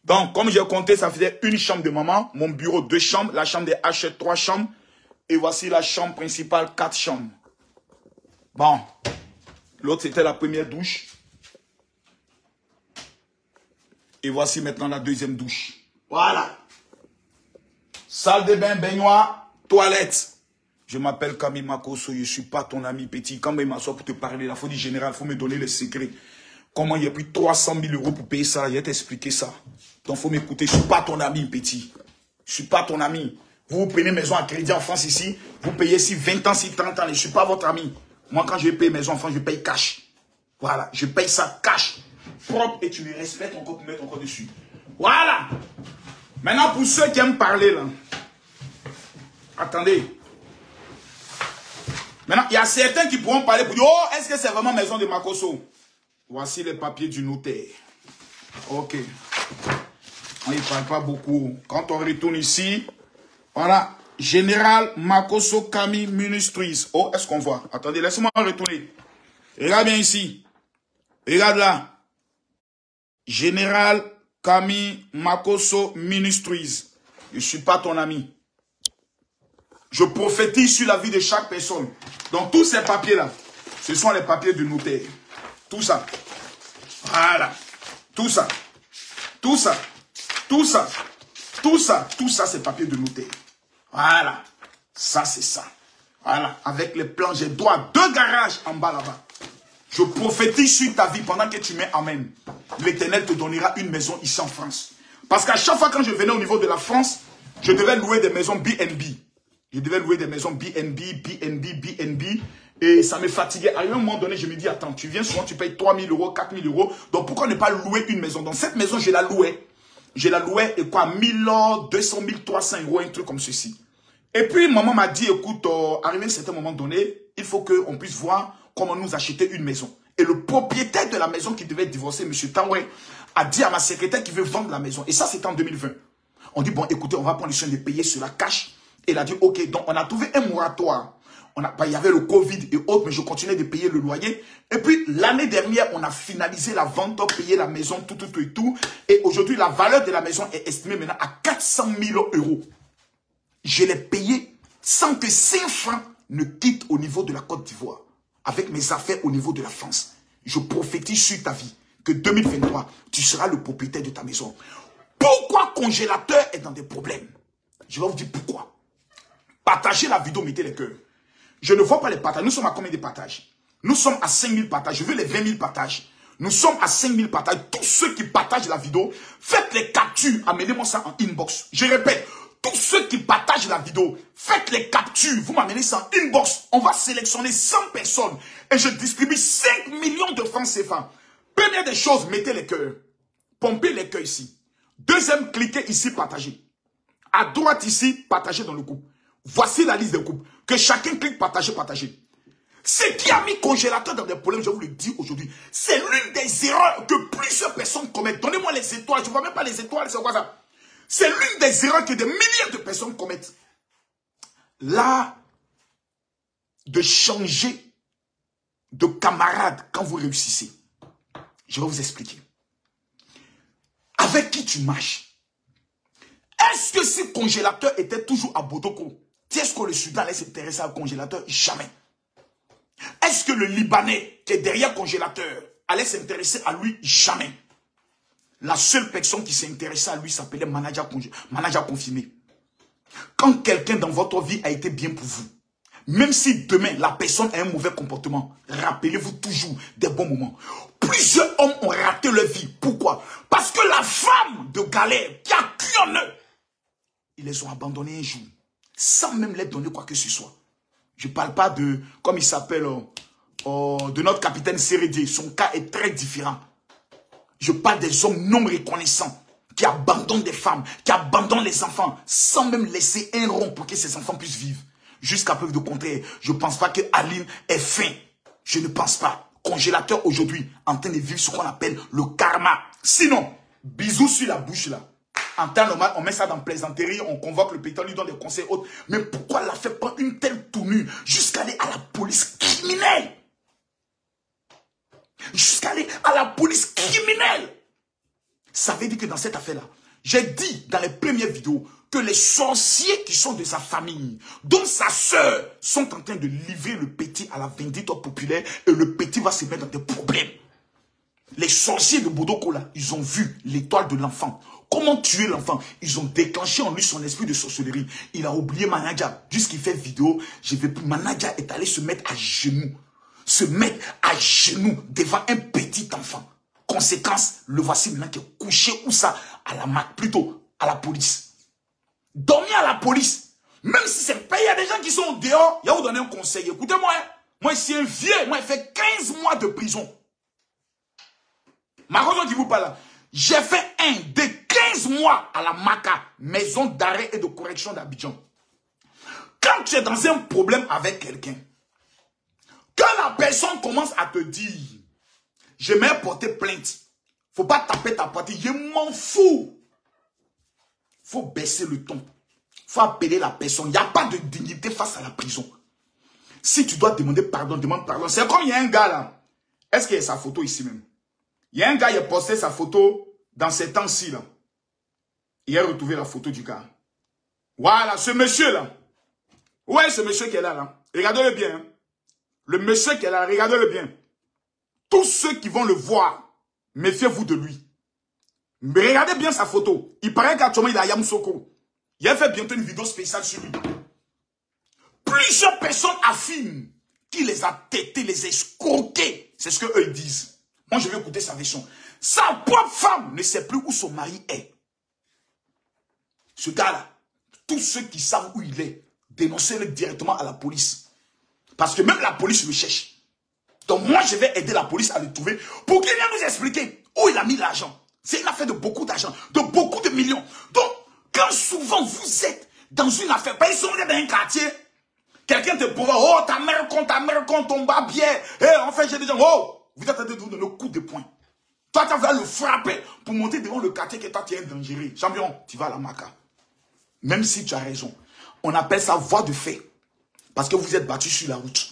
Speaker 1: Donc, comme j'ai compté, ça faisait une chambre de maman. Mon bureau, 2 chambres. La chambre des H, 3 chambres. Et voici la chambre principale, 4 chambres. Bon. L'autre, c'était la première douche. Et voici maintenant la deuxième douche. Voilà. Salle de bain, baignoire, toilette. Je m'appelle Kami Makosso, je ne suis pas ton ami petit. Quand il m'assoit pour te parler, il faut dire général, il faut me donner les secrets. Comment il a pris 300 000 € pour payer ça, je vais t'expliquer ça. Donc il faut m'écouter, je ne suis pas ton ami petit. Je ne suis pas ton ami. Vous prenez maison à crédit en France ici, vous payez ici 20 ans, ici 30 ans, je ne suis pas votre ami. Moi quand je vais payer maison en France, je paye cash. Voilà, je paye ça cash. Propre et tu les respectes encore pour mettre encore dessus. Voilà. Maintenant pour ceux qui aiment parler là. Attendez. Maintenant, il y a certains qui pourront parler pour dire, oh, est-ce que c'est vraiment maison de Makosso? Voici les papiers du notaire. Ok. On ne parle pas beaucoup. Quand on retourne ici, voilà. Général Makosso Kami Ministries. Oh, est-ce qu'on voit? Attendez, laissez-moi retourner. Regarde bien ici. Regarde là. Général Kami Makosso Ministries. Je ne suis pas ton ami. Je prophétise sur la vie de chaque personne. Donc tous ces papiers-là, ce sont les papiers du notaire. Tout ça. Voilà. Tout ça. Tout ça. Tout ça. Tout ça. Tout ça, c'est papier de notaire. Voilà. Ça, c'est ça. Voilà. Avec les plans, j'ai droit à 2 garages en bas là-bas. Je prophétise sur ta vie pendant que tu mets Amen. L'Éternel te donnera une maison ici en France. Parce qu'à chaque fois quand je venais au niveau de la France, je devais louer des maisons BNB. Je devais louer des maisons BNB. Et ça me fatiguait. À un moment donné, je me dis, attends, tu viens souvent, tu payes 3 000 €, 4 000 €. Donc pourquoi ne pas louer une maison? Donc cette maison, je la louais. Je la louais, et quoi, 1200, 1300 €, un truc comme ceci. Et puis, maman m'a dit, écoute, arrivé à un certain moment donné, il faut qu'on puisse voir comment nous acheter une maison. Et le propriétaire de la maison qui devait divorcer, M. Taoué, a dit à ma secrétaire qu'il veut vendre la maison. Et ça, c'était en 2020. On dit, bon, écoutez, on va prendre le soin de payer sur la cash. Et il a dit, ok, donc on a trouvé un moratoire. Il y avait le Covid et autres, mais je continuais de payer le loyer. Et puis, l'année dernière, on a finalisé la vente, payé la maison, tout. Et aujourd'hui, la valeur de la maison est estimée maintenant à 400 000 €. Je l'ai payé sans que 5 francs ne quittent au niveau de la Côte d'Ivoire. Avec mes affaires au niveau de la France. Je prophétise sur ta vie que 2023, tu seras le propriétaire de ta maison. Pourquoi congélateur est dans des problèmes? Je vais vous dire pourquoi. Partagez la vidéo, mettez les cœurs. Je ne vois pas les partages. Nous sommes à combien de partages? Nous sommes à 5000 partages. Je veux les 20 000 partages. Nous sommes à 5000 partages. Tous ceux qui partagent la vidéo, faites les captures. Amenez-moi ça en inbox. Je répète, tous ceux qui partagent la vidéo, faites les captures. Vous m'amenez ça en inbox. On va sélectionner 100 personnes. Et je distribue 5 millions de francs CFA. Première des choses, mettez les cœurs. Pompez les cœurs ici. Deuxième, cliquez ici, partagez. À droite ici, partagez dans le groupe. Voici la liste des groupes. Que chacun clique, partagez, partagez. Ce qui a mis congélateur dans des problèmes, je vous le dis aujourd'hui, c'est l'une des erreurs que plusieurs personnes commettent. Donnez-moi les étoiles, je ne vois même pas les étoiles, c'est quoi ça? C'est l'une des erreurs que des milliers de personnes commettent. Là, de changer de camarade quand vous réussissez. Je vais vous expliquer. Avec qui tu marches? Est-ce que si congélateur était toujours à Bodoko, est-ce que le Soudan allait s'intéresser à congélateur? Jamais. Est-ce que le Libanais qui est derrière congélateur allait s'intéresser à lui? Jamais. La seule personne qui s'est intéressée à lui s'appelait manager confirmé. Quand quelqu'un dans votre vie a été bien pour vous, même si demain la personne a un mauvais comportement, rappelez-vous toujours des bons moments. Plusieurs hommes ont raté leur vie. Pourquoi? Parce que la femme de galère qui a cru en eux, ils les ont abandonnés un jour, sans même leur donner quoi que ce soit. Je ne parle pas de, comme il s'appelle, de notre capitaine Sérédier. Son cas est très différent. Je parle des hommes non reconnaissants, qui abandonnent des femmes, qui abandonnent les enfants, sans même laisser un rond pour que ces enfants puissent vivre. Jusqu'à preuve de contraire, je ne pense pas que Aline est fin. Je ne pense pas. Congélateur aujourd'hui, en train de vivre ce qu'on appelle le karma. Sinon, bisous sur la bouche là. En temps normal, on met ça dans plaisanterie, on convoque le pétrole, lui donne des conseils autres. Mais pourquoi la fait prendre une telle tournure jusqu'à aller à la police criminelle? Jusqu'à aller à la police criminelle. Ça veut dire que dans cette affaire-là, j'ai dit dans les premières vidéos que les sorciers qui sont de sa famille, dont sa sœur, sont en train de livrer le petit à la vindicte populaire et le petit va se mettre dans des problèmes. Les sorciers de Bodoko là, ils ont vu l'étoile de l'enfant. Comment tuer l'enfant? Ils ont déclenché en lui son esprit de sorcellerie. Il a oublié Manaja. Jusqu'il fait vidéo, je vais plus. Manaja est allé se mettre à genoux. Se mettre à genoux devant un petit enfant. Conséquence, le voici maintenant qui est couché où ça? À la MAC, plutôt à la police. Dormir à la police. Même si c'est pas, il y a des gens qui sont dehors, il y a vous donner un conseil. Écoutez-moi, hein. Moi, ici, un vieux, moi, il fait 15 mois de prison. Ma raison qui vous parle là. J'ai fait un de 15 mois à la MACA, maison d'arrêt et de correction d'Abidjan. Quand tu es dans un problème avec quelqu'un, quand la personne commence à te dire, je vais porter plainte, faut pas taper ta partie, je m'en fous. Faut baisser le ton. Faut appeler la personne. Il n'y a pas de dignité face à la prison. Si tu dois demander pardon, demande pardon. C'est comme il y a un gars là. Est-ce qu'il y a sa photo ici même? Il y a un gars qui a posté sa photo dans ces temps-ci là. Il a retrouvé la photo du gars. Voilà, ce monsieur là. Ouais, ce monsieur qui est là. Regardez-le bien. Hein. Le monsieur qui est là, regardez-le bien. Tous ceux qui vont le voir, méfiez-vous de lui. Mais regardez bien sa photo. Il paraît qu'actuellement il est à Yamoussoukro. Il a fait bientôt une vidéo spéciale sur lui. Plusieurs personnes affirment qu'il les a têtés, les a escroqués. C'est ce qu'eux disent. Moi, je vais écouter sa version. Sa propre femme ne sait plus où son mari est. Ce gars-là, tous ceux qui savent où il est, dénoncez-le directement à la police. Parce que même la police le cherche. Donc moi, je vais aider la police à le trouver pour qu'il vienne nous expliquer où il a mis l'argent. C'est une affaire de beaucoup d'argent, de beaucoup de millions. Donc, quand souvent vous êtes dans une affaire, par exemple, dans un quartier, quelqu'un te prouve, oh, ta mère compte, ton babier, en fait, j'ai des gens, oh, vous êtes en train de vous donner le coup de poing. Toi, tu vas le frapper pour monter devant le quartier que toi, tu es un dangereux. Champion, tu vas à la MACA. Même si tu as raison. On appelle ça voie de fait. Parce que vous êtes battu sur la route.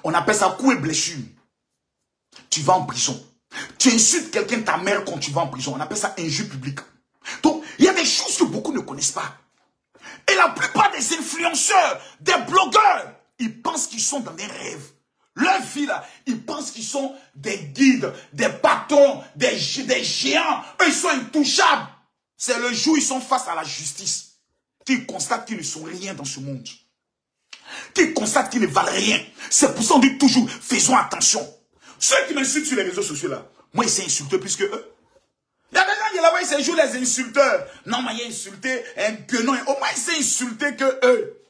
Speaker 1: On appelle ça coup et blessure. Tu vas en prison. Tu insultes quelqu'un, ta mère, quand tu vas en prison. On appelle ça injure publique. Donc, il y a des choses que beaucoup ne connaissent pas. Et la plupart des influenceurs, des blogueurs, ils pensent qu'ils sont dans des rêves. Leur vie, là, ils pensent qu'ils sont des guides, des patrons, des géants. Eux, ils sont intouchables. C'est le jour où ils sont face à la justice qu'ils constatent qu'ils ne sont rien dans ce monde. Qu'ils constatent qu'ils ne valent rien. C'est pour ça qu'on dit toujours, faisons attention. Ceux qui m'insultent sur les réseaux sociaux là, moi ils s'est insulté plus que eux. Il y a des gens qui là-bas, ils se jouent les insulteurs. Non, mais il a insulté un guenon. Au moins, il s'est insulté que eux.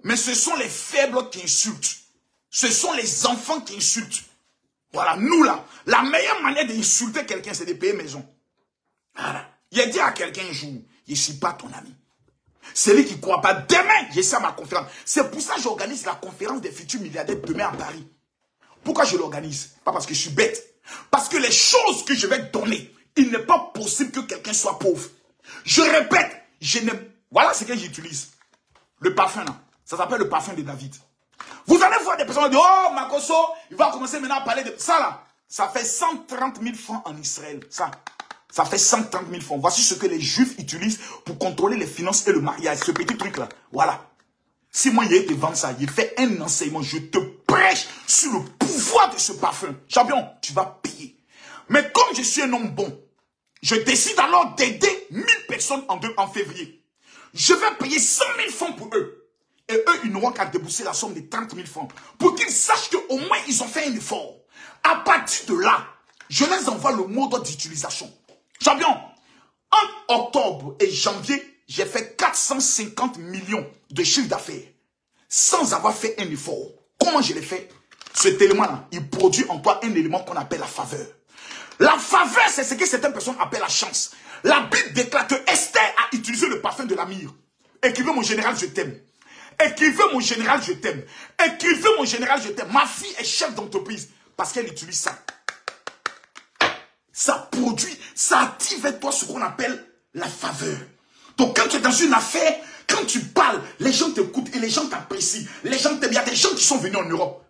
Speaker 1: Mais ce sont les faibles qui insultent. Ce sont les enfants qui insultent. Voilà, nous là, la meilleure manière d'insulter quelqu'un, c'est de payer maison. Voilà. Il a dit à quelqu'un un jour, je ne suis pas ton ami. Celui qui ne croit pas, demain, j'ai ça à ma conférence. C'est pour ça que j'organise la conférence des futurs milliardaires demain à Paris. Pourquoi je l'organise? Pas parce que je suis bête. Parce que les choses que je vais donner, il n'est pas possible que quelqu'un soit pauvre. Je répète, voilà ce que j'utilise. Le parfum là, ça s'appelle le parfum de David. Vous allez voir des personnes qui disent, oh Makosso, il va commencer maintenant à parler de ça là. Ça fait 130 000 francs en Israël. Ça fait 130 000 francs. Voici ce que les Juifs utilisent pour contrôler les finances et le mariage. Ce petit truc là. Voilà. Si moi, il te vendre ça, il fait un enseignement, je te prêche sur le pouvoir de ce parfum. Champion, tu vas payer. Mais comme je suis un homme bon, je décide alors d'aider 1000 personnes en février. Je vais payer 100 000 francs pour eux. Et eux, ils n'auront qu'à débourser la somme de 30 000 francs. Pour qu'ils sachent qu'au moins, ils ont fait un effort. À partir de là, je les envoie le mode d'utilisation. Champion, entre octobre et janvier, j'ai fait 450 millions de chiffre d'affaires. Sans avoir fait un effort. Comment je l'ai fait? Cet élément-là, il produit en toi un élément qu'on appelle la faveur. La faveur, c'est ce que certaines personnes appellent la chance. La Bible déclare que Esther a utilisé le parfum de la myrrhe. Écrivez mon général, je t'aime. Écrivez mon général, je t'aime. Écrivez mon général, je t'aime. Ma fille est chef d'entreprise parce qu'elle utilise ça. Ça produit, ça active en toi ce qu'on appelle la faveur. Donc quand tu es dans une affaire, quand tu parles, les gens t'écoutent et les gens t'apprécient. Les gens t'aiment. Il y a des gens qui sont venus en Europe.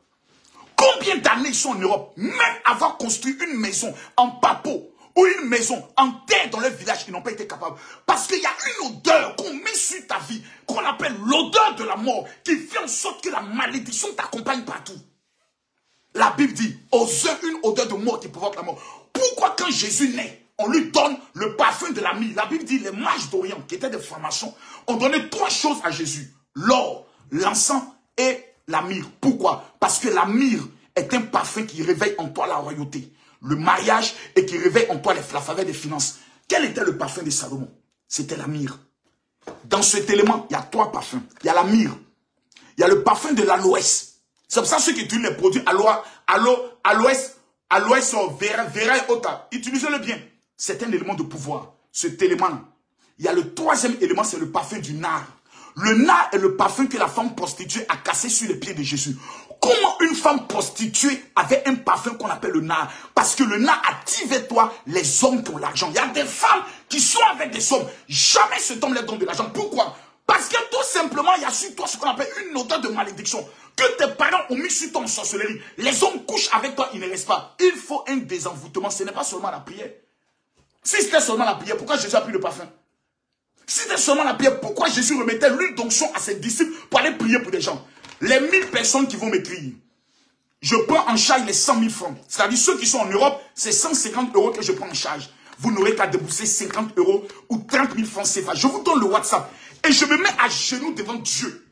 Speaker 1: Combien d'années ils sont en Europe? Même avoir construit une maison en papeau ou une maison en terre dans leur village, ils n'ont pas été capables. Parce qu'il y a une odeur qu'on met sur ta vie, qu'on appelle l'odeur de la mort, qui fait en sorte que la malédiction t'accompagne partout. La Bible dit, une odeur de mort qui provoque la mort. Pourquoi quand Jésus naît, on lui donne le parfum de la myrrhe? La Bible dit, les mages d'Orient, qui étaient des francs-maçons, ont donné 3 choses à Jésus. L'or, l'encens et la myrrhe. Pourquoi? Parce que la myrrhe est un parfum qui réveille en toi la royauté, le mariage et qui réveille en toi la faveur des finances. Quel était le parfum de Salomon? C'était la myrrhe. Dans cet élément, il y a 3 parfums. Il y a la myrrhe, il y a le parfum de l'aloès. C'est pour ça ceux qui utilisent les produits aloès, vera et ota, utilisez-le bien. C'est un élément de pouvoir. Cet élément-là. Il y a le 3e élément, c'est le parfum du nard. Le nard est le parfum que la femme prostituée a cassé sur les pieds de Jésus. Comment une femme prostituée avait un parfum qu'on appelle le nard? Parce que le nard active toi les hommes qui ont l'argent. Il y a des femmes qui sont avec des hommes. Jamais cet homme leur donne de l'argent. Pourquoi? Parce que tout simplement, il y a sur toi ce qu'on appelle une odeur de malédiction. Que tes parents ont mis sur toi en sorcellerie. Les hommes couchent avec toi, ils ne restent pas. Il faut un désenvoûtement. Ce n'est pas seulement la prière. Si c'était seulement la prière, pourquoi Jésus a pris le parfum? Si c'était seulement la prière, pourquoi Jésus remettait l'huile d'onction à ses disciples pour aller prier pour des gens? Les 1000 personnes qui vont m'écrire, je prends en charge les 100 000 francs. C'est-à-dire ceux qui sont en Europe, c'est 150 € que je prends en charge. Vous n'aurez qu'à débourser 50 € ou 30 000 francs CFA. Je vous donne le WhatsApp et je me mets à genoux devant Dieu.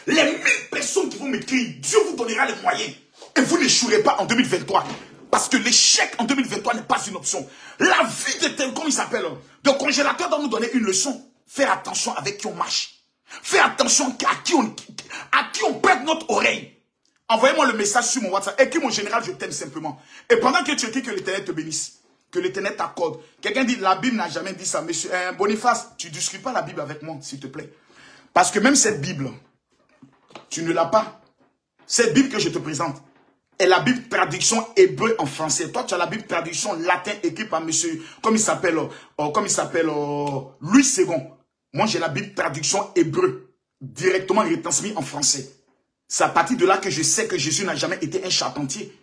Speaker 1: Les 1000 personnes qui vont m'écrire, Dieu vous donnera les moyens. Et vous n'échouerez pas en 2023. Parce que l'échec en 2023 n'est pas une option. La vie de tel, comme il s'appelle, de congélateur doit nous donner une leçon. Faire attention avec qui on marche. Faire attention à qui on prête notre oreille. Envoyez-moi le message sur mon WhatsApp. Écris mon général, je t'aime simplement. Et pendant que tu écris, que l'Éternel te bénisse. Que l'Éternel t'accorde. Quelqu'un dit, la Bible n'a jamais dit ça. Monsieur Boniface, tu ne discutes pas la Bible avec moi, s'il te plaît. Parce que même cette Bible, tu ne l'as pas. Cette Bible que je te présente est la Bible traduction hébreu en français. Toi, tu as la Bible traduction latin écrite par monsieur, comme il s'appelle Louis II. Moi, j'ai la Bible traduction hébreu, directement retransmis en français. C'est à partir de là que je sais que Jésus n'a jamais été un charpentier.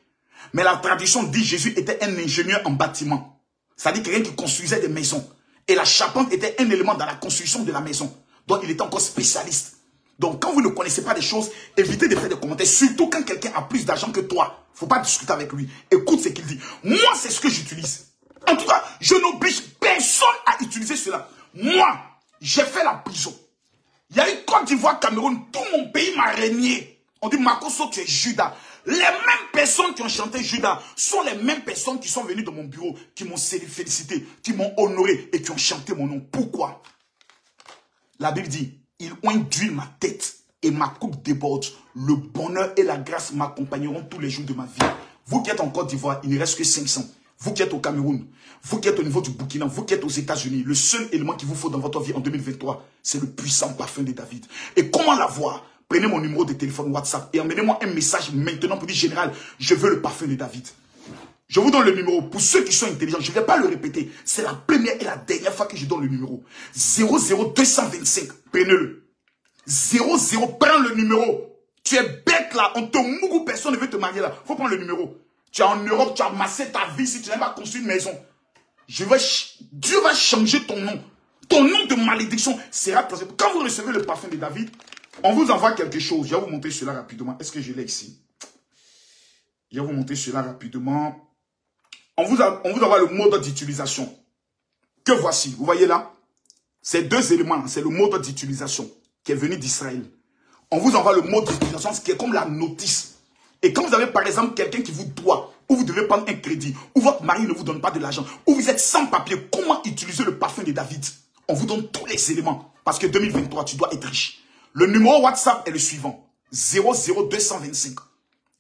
Speaker 1: Mais la traduction dit que Jésus était un ingénieur en bâtiment. C'est-à-dire quelqu'un qui construisait des maisons. Et la charpente était un élément dans la construction de la maison. Donc, il était encore spécialiste. Donc, quand vous ne connaissez pas des choses, évitez de faire des commentaires. Surtout quand quelqu'un a plus d'argent que toi. Il ne faut pas discuter avec lui. Écoute ce qu'il dit. Moi, c'est ce que j'utilise. En tout cas, je n'oblige personne à utiliser cela. Moi, j'ai fait la prison. Il y a eu Côte d'Ivoire, Cameroun. Tout mon pays m'a régné. On dit Makoso, tu es Judas. Les mêmes personnes qui ont chanté Judas sont les mêmes personnes qui sont venues dans mon bureau, qui m'ont félicité, qui m'ont honoré et qui ont chanté mon nom. Pourquoi? La Bible dit, ils ont induit ma tête et ma coupe déborde. Le bonheur et la grâce m'accompagneront tous les jours de ma vie. Vous qui êtes en Côte d'Ivoire, il ne reste que 500. Vous qui êtes au Cameroun, vous qui êtes au niveau du Burkina, vous qui êtes aux États-Unis, le seul élément qu'il vous faut dans votre vie en 2023, c'est le puissant parfum de David. Et comment l'avoir? Prenez mon numéro de téléphone WhatsApp et emmenez-moi un message maintenant pour dire, général, je veux le parfum de David. Je vous donne le numéro. Pour ceux qui sont intelligents, je ne vais pas le répéter. C'est la première et la dernière fois que je donne le numéro. 00225. Prenez-le. 00, prends le numéro. Tu es bête là. On te mourou, personne ne veut te marier là. Il faut prendre le numéro. Tu es en Europe, tu as amassé ta vie si tu n'as pas construit une maison. Dieu va changer ton nom. Ton nom de malédiction sera transféré. Quand vous recevez le parfum de David, on vous envoie quelque chose. Je vais vous montrer cela rapidement. Est-ce que je l'ai ici? Je vais vous montrer cela rapidement. On vous envoie le mode d'utilisation. Que voici. Vous voyez là? Ces deux éléments, c'est le mode d'utilisation qui est venu d'Israël. On vous envoie le mode d'utilisation, ce qui est comme la notice. Et quand vous avez par exemple quelqu'un qui vous doit, ou vous devez prendre un crédit, ou votre mari ne vous donne pas de l'argent, ou vous êtes sans papier, comment utiliser le parfum de David? On vous donne tous les éléments. Parce que 2023, tu dois être riche. Le numéro WhatsApp est le suivant. 00225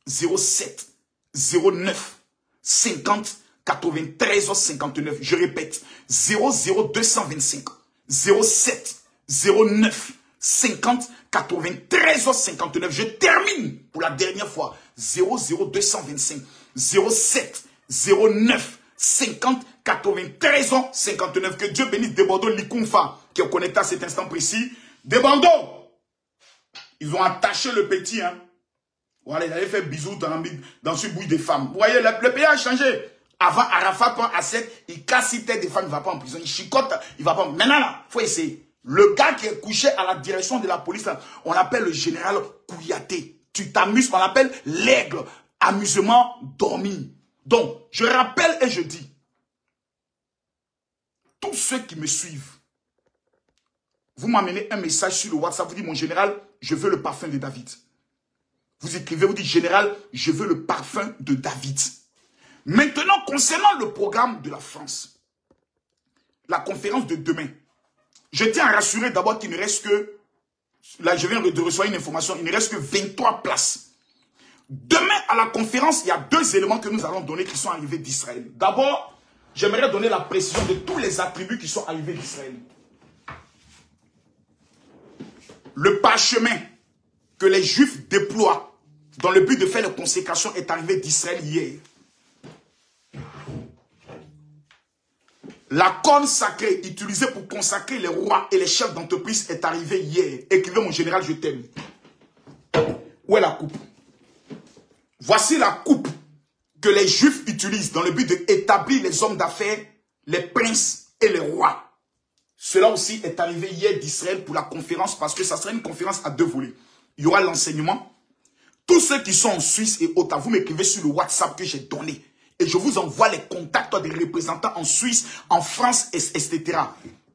Speaker 1: 07 09 50 93 59. Je répète. 00225 07 09 50 93 59. Je termine pour la dernière fois. 00225 07 09 50 93 59. Que Dieu bénisse Debordo Likunfa qui est connecté à cet instant précis. Debordo, ils ont attaché le petit. Hein. Voilà, il avait fait bisous dans ce bouille des femmes. Vous voyez, le pays a changé. Avant, Arafat prend Asset, il casse ses têtes des femmes, il ne va pas en prison. Il chicote, il va pas. Maintenant, là, il faut essayer. Le gars qui est couché à la direction de la police, là, on l'appelle le général Kouyaté. Tu t'amuses, on l'appelle l'aigle. Amusement dormi. Donc, je rappelle et je dis, tous ceux qui me suivent, vous m'amenez un message sur le WhatsApp, vous dites, mon général, je veux le parfum de David. Vous écrivez, vous dites, général, je veux le parfum de David. Maintenant, concernant le programme de la France, la conférence de demain, je tiens à rassurer d'abord qu'il ne reste que, là je viens de recevoir une information, il ne reste que 23 places. Demain à la conférence, il y a deux éléments que nous allons donner qui sont arrivés d'Israël. D'abord, j'aimerais donner la précision de tous les attributs qui sont arrivés d'Israël. Le parchemin que les Juifs déploient dans le but de faire la consécration est arrivé d'Israël hier. La corne sacrée utilisée pour consacrer les rois et les chefs d'entreprise est arrivée hier. Écrivez mon général, je t'aime. Où est la coupe? Voici la coupe que les Juifs utilisent dans le but d'établir les hommes d'affaires, les princes et les rois. Cela aussi est arrivé hier d'Israël pour la conférence parce que ça sera une conférence à deux volets. Il y aura l'enseignement. Tous ceux qui sont en Suisse et Ottawa, vous m'écrivez sur le WhatsApp que j'ai donné. Et je vous envoie les contacts des représentants en Suisse, en France, etc.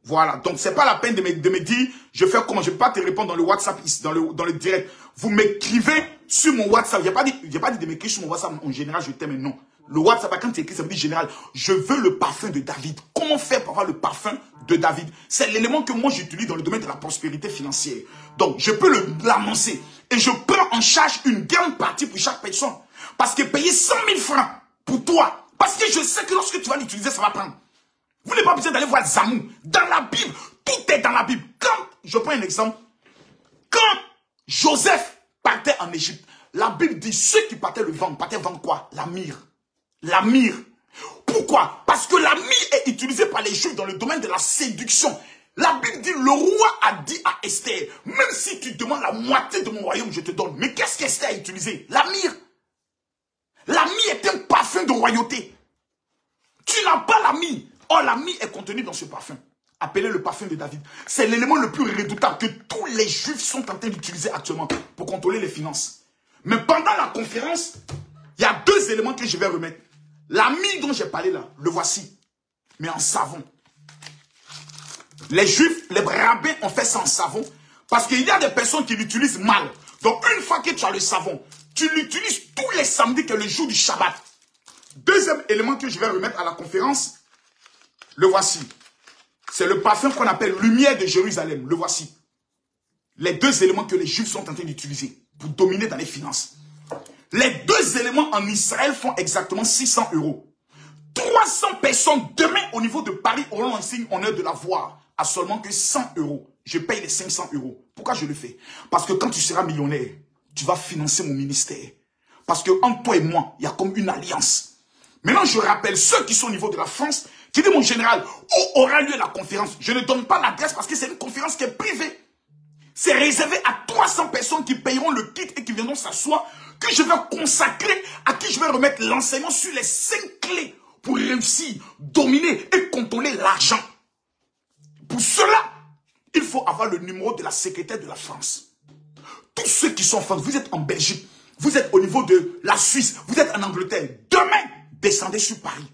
Speaker 1: Voilà. Donc, ce n'est pas la peine de me dire, je fais comment, je ne vais pas te répondre dans le WhatsApp, dans le direct. Vous m'écrivez sur mon WhatsApp. Je n'ai pas dit de m'écrire sur mon WhatsApp. En général, je t'aime, non. Le WhatsApp, quand tu écris, ça veut dire général, je veux le parfum de David. Comment faire pour avoir le parfum de David? C'est l'élément que moi j'utilise dans le domaine de la prospérité financière. Donc, je peux l'annoncer. Et je prends en charge une grande partie pour chaque personne. Parce que payer 100 000 francs pour toi, parce que je sais que lorsque tu vas l'utiliser, ça va prendre. Vous n'avez pas besoin d'aller voir Zamou. Dans la Bible, tout est dans la Bible. Quand, je prends un exemple, quand Joseph partait en Égypte, la Bible dit, ceux qui partaient vendre quoi? La myrrhe. La myrrhe. Pourquoi? Parce que la myrrhe est utilisée par les Juifs dans le domaine de la séduction. La Bible dit, le roi a dit à Esther, même si tu demandes la moitié de mon royaume, je te donne. Mais qu'est-ce qu'Esther a utilisé? La myrrhe. La myrrhe est un parfum de royauté. Tu n'as pas la myrrhe. Or, la myrrhe est contenue dans ce parfum. Appelé le parfum de David. C'est l'élément le plus redoutable que tous les Juifs sont en train d'utiliser actuellement pour contrôler les finances. Mais pendant la conférence, il y a deux éléments que je vais remettre. La myrrhe dont j'ai parlé là, le voici. Mais en savon. Les Juifs, les rabbins ont fait ça en savon. Parce qu'il y a des personnes qui l'utilisent mal. Donc, une fois que tu as le savon, tu l'utilises tous les samedis, que le jour du Shabbat. Deuxième élément que je vais remettre à la conférence, le voici. C'est le parfum qu'on appelle lumière de Jérusalem. Le voici. Les deux éléments que les Juifs sont en train d'utiliser pour dominer dans les finances. Les deux éléments en Israël font exactement 600 €. 300 personnes demain au niveau de Paris auront un signe en heure de la voir à seulement que 100 €. Je paye les 500 €. Pourquoi je le fais? Parce que quand tu seras millionnaire, tu vas financer mon ministère. Parce que entre toi et moi, il y a comme une alliance. Maintenant, je rappelle ceux qui sont au niveau de la France, qui disent, mon général, où aura lieu la conférence? Je ne donne pas l'adresse parce que c'est une conférence qui est privée. C'est réservé à 300 personnes qui payeront le kit et qui viendront s'asseoir, que je vais consacrer, à qui je vais remettre l'enseignement sur les 5 clés pour réussir, dominer et contrôler l'argent. Pour cela, il faut avoir le numéro de la secrétaire de la France. Tous ceux qui sont en France, vous êtes en Belgique, vous êtes au niveau de la Suisse, vous êtes en Angleterre, demain, descendez sur Paris.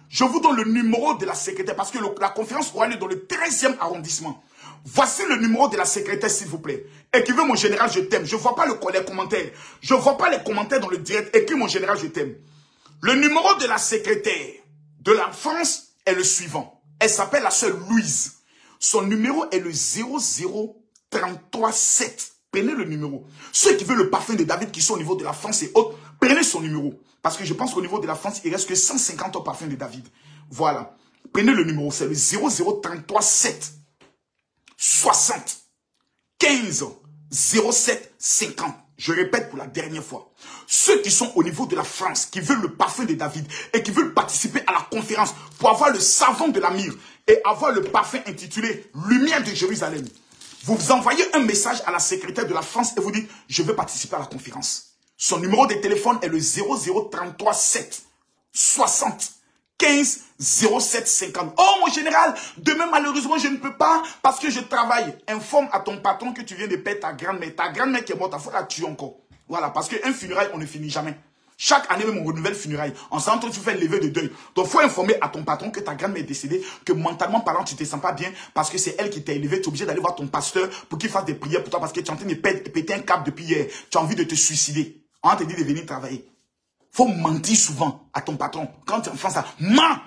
Speaker 1: Je vous donne le numéro de la secrétaire parce que la conférence aura lieu dans le 13e arrondissement. Voici le numéro de la secrétaire, s'il vous plaît. Écrivez, mon général, je t'aime. Je ne vois pas les commentaires. Je ne vois pas les commentaires dans le direct. Écris, mon général, je t'aime. Le numéro de la secrétaire de la France est le suivant. Elle s'appelle la sœur Louise. Son numéro est le 00337. Prenez le numéro. Ceux qui veulent le parfum de David qui sont au niveau de la France et autres, prenez son numéro. Parce que je pense qu'au niveau de la France, il reste que 150 parfums de David. Voilà. Prenez le numéro. C'est le 00337 60 15 07 50. Je répète pour la dernière fois. Ceux qui sont au niveau de la France, qui veulent le parfum de David et qui veulent participer à la conférence pour avoir le savon de la myrrhe et avoir le parfum intitulé Lumière de Jérusalem, vous envoyez un message à la secrétaire de la France et vous dites, je veux participer à la conférence. Son numéro de téléphone est le 00337 60 15 07 50. Oh mon général, demain malheureusement je ne peux pas parce que je travaille. Informe à ton patron que tu viens de perdre ta grand-mère. Ta grand-mère qui est morte, il faut la tuer encore. Voilà, parce qu'un funérail, on ne finit jamais. Chaque année, même on renouvelle funérailles. En s'entend, tu fais lever de deuil. Donc, il faut informer à ton patron que ta grand-mère est décédée, que mentalement parlant, tu ne te sens pas bien parce que c'est elle qui t'a élevé. Tu es obligé d'aller voir ton pasteur pour qu'il fasse des prières pour toi parce que tu es en train de péter un câble depuis hier. Tu as envie de te suicider. On te dit de venir travailler. Il faut mentir souvent à ton patron. Quand tu es en France, mens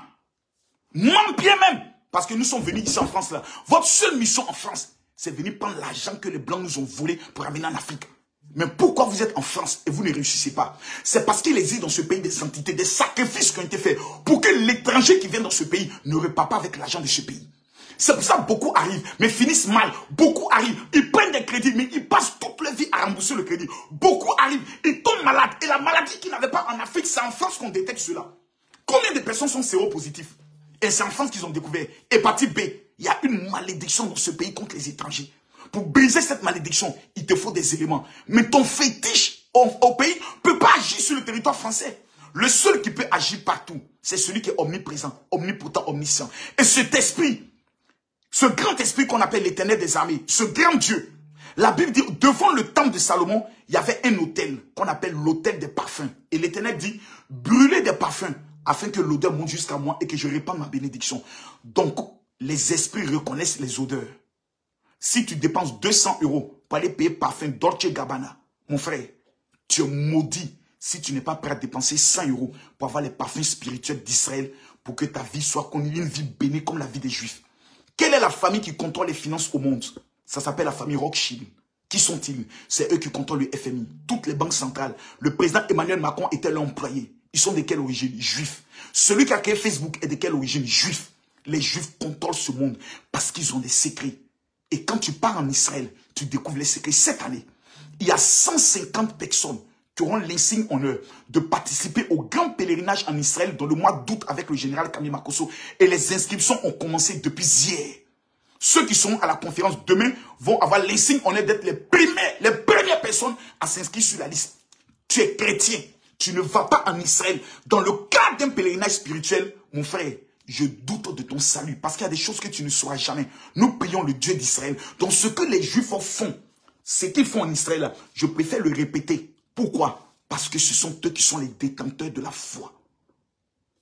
Speaker 1: bien même. Parce que nous sommes venus ici en France là. Votre seule mission en France, c'est venir prendre l'argent que les Blancs nous ont volé pour amener en Afrique. Mais pourquoi vous êtes en France et vous ne réussissez pas? C'est parce qu'il existe dans ce pays des entités, des sacrifices qui ont été faits pour que l'étranger qui vient dans ce pays ne repart pas avec l'argent de ce pays. C'est pour ça que beaucoup arrivent, mais finissent mal. Beaucoup arrivent, ils prennent des crédits, mais ils passent toute leur vie à rembourser le crédit. Beaucoup arrivent, ils tombent malades. Et la maladie qu'ils n'avaient pas en Afrique, c'est en France qu'on détecte cela. Combien de personnes sont séropositifs? Et c'est en France qu'ils ont découvert. Hépatite B, il y a une malédiction dans ce pays contre les étrangers. Pour briser cette malédiction, il te faut des éléments. Mais ton fétiche au pays ne peut pas agir sur le territoire français. Le seul qui peut agir partout, c'est celui qui est omniprésent, omnipotent, omniscient. Et cet esprit, ce grand esprit qu'on appelle l'Éternel des armées, ce grand Dieu, la Bible dit, devant le temple de Salomon, il y avait un autel qu'on appelle l'autel des parfums. Et l'Éternel dit, brûlez des parfums afin que l'odeur monte jusqu'à moi et que je répande ma bénédiction. Donc, les esprits reconnaissent les odeurs. Si tu dépenses 200 € pour aller payer parfum Dolce Gabbana, mon frère, tu es maudit si tu n'es pas prêt à dépenser 100 € pour avoir les parfums spirituels d'Israël pour que ta vie soit comme une vie bénie comme la vie des Juifs. Quelle est la famille qui contrôle les finances au monde? Ça s'appelle la famille Rothschild. Qui sont-ils? C'est eux qui contrôlent le FMI, toutes les banques centrales. Le président Emmanuel Macron était leur employé. Ils sont de quelle origine? Juifs. Celui qui a créé Facebook est de quelle origine? Juif. Les Juifs contrôlent ce monde parce qu'ils ont des secrets. Et quand tu pars en Israël, tu découvres les secrets. Cette année, il y a 150 personnes qui auront l'insigne honneur de participer au grand pèlerinage en Israël dans le mois d'août avec le général Camille Makosso. Et les inscriptions ont commencé depuis hier. Ceux qui seront à la conférence demain vont avoir l'insigne honneur d'être les premières personnes à s'inscrire sur la liste. Tu es chrétien, tu ne vas pas en Israël dans le cadre d'un pèlerinage spirituel, mon frère. Je doute de ton salut parce qu'il y a des choses que tu ne sauras jamais. Nous prions le Dieu d'Israël. Donc ce que les Juifs font, ce qu'ils font en Israël, je préfère le répéter. Pourquoi? Parce que ce sont eux qui sont les détenteurs de la foi.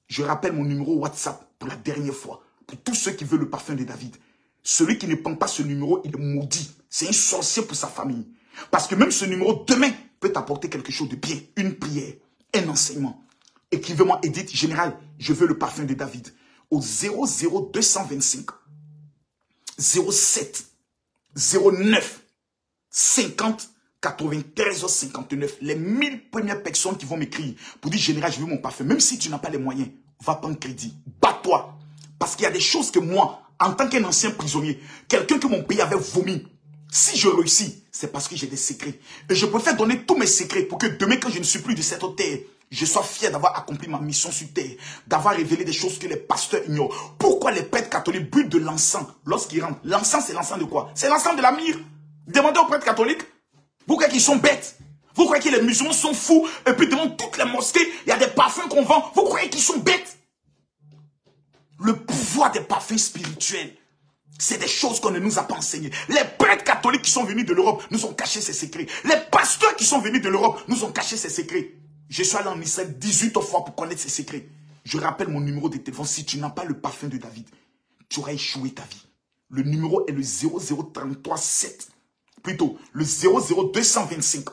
Speaker 1: Je rappelle mon numéro WhatsApp pour la dernière fois. Pour tous ceux qui veulent le parfum de David. Celui qui ne prend pas ce numéro, il est maudit. C'est un sorcier pour sa famille. Parce que même ce numéro, demain, peut t'apporter quelque chose de bien. Une prière, un enseignement. Écrivez-moi, Edith, général, je veux le parfum de David. Au 00225 07 09 50 93 59. Les 1000 premières personnes qui vont m'écrire pour dire, général, je veux mon parfum. Même si tu n'as pas les moyens, va prendre crédit. Bats-toi. Parce qu'il y a des choses que moi, en tant qu'un ancien prisonnier, quelqu'un que mon pays avait vomi, si je réussis, c'est parce que j'ai des secrets. Et je préfère donner tous mes secrets pour que demain, quand je ne suis plus de cette terre, je sois fier d'avoir accompli ma mission sur terre, d'avoir révélé des choses que les pasteurs ignorent. Pourquoi les prêtres catholiques butent de l'encens lorsqu'ils rentrent? L'encens, c'est l'encens de quoi? C'est l'encens de la myrrhe. Demandez aux prêtres catholiques. Vous croyez qu'ils sont bêtes? Vous croyez que les musulmans sont fous? Et puis devant toutes les mosquées, il y a des parfums qu'on vend. Vous croyez qu'ils sont bêtes? Le pouvoir des parfums spirituels, c'est des choses qu'on ne nous a pas enseignées. Les prêtres catholiques qui sont venus de l'Europe nous ont caché ces secrets. Les pasteurs qui sont venus de l'Europe nous ont caché ces secrets. Je suis allé en Israël 18 fois pour connaître ces secrets. Je rappelle mon numéro de téléphone. Si tu n'as pas le parfum de David, tu auras échoué ta vie. Le numéro est le 00337. Plutôt, le 00225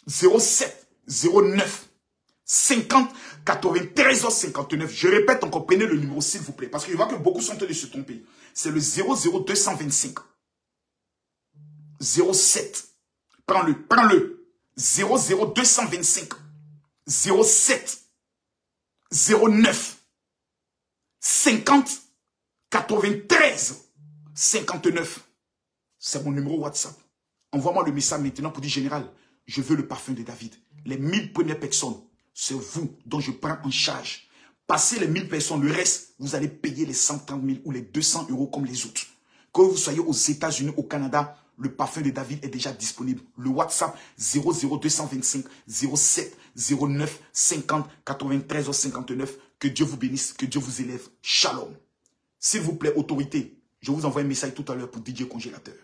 Speaker 1: 07 09 50 93 59. Je répète encore, prenez le numéro s'il vous plaît. Parce que je vois que beaucoup sont en train de se tromper. C'est le 00225 07. Prends-le. 00225 07 09 50 93 59. C'est mon numéro WhatsApp. Envoie-moi le message maintenant pour dire, général, je veux le parfum de David. Les 1000 premières personnes, c'est vous dont je prends en charge. Passez les 1000 personnes, le reste, vous allez payer les 130 000 ou les 200 € comme les autres. Que vous soyez aux États-Unis, au Canada, le parfum de David est déjà disponible. Le WhatsApp 00225 07 09 50 93 59. Que Dieu vous bénisse, que Dieu vous élève. Shalom. S'il vous plaît, autorité, je vous envoie un message tout à l'heure pour DJ Congélateur.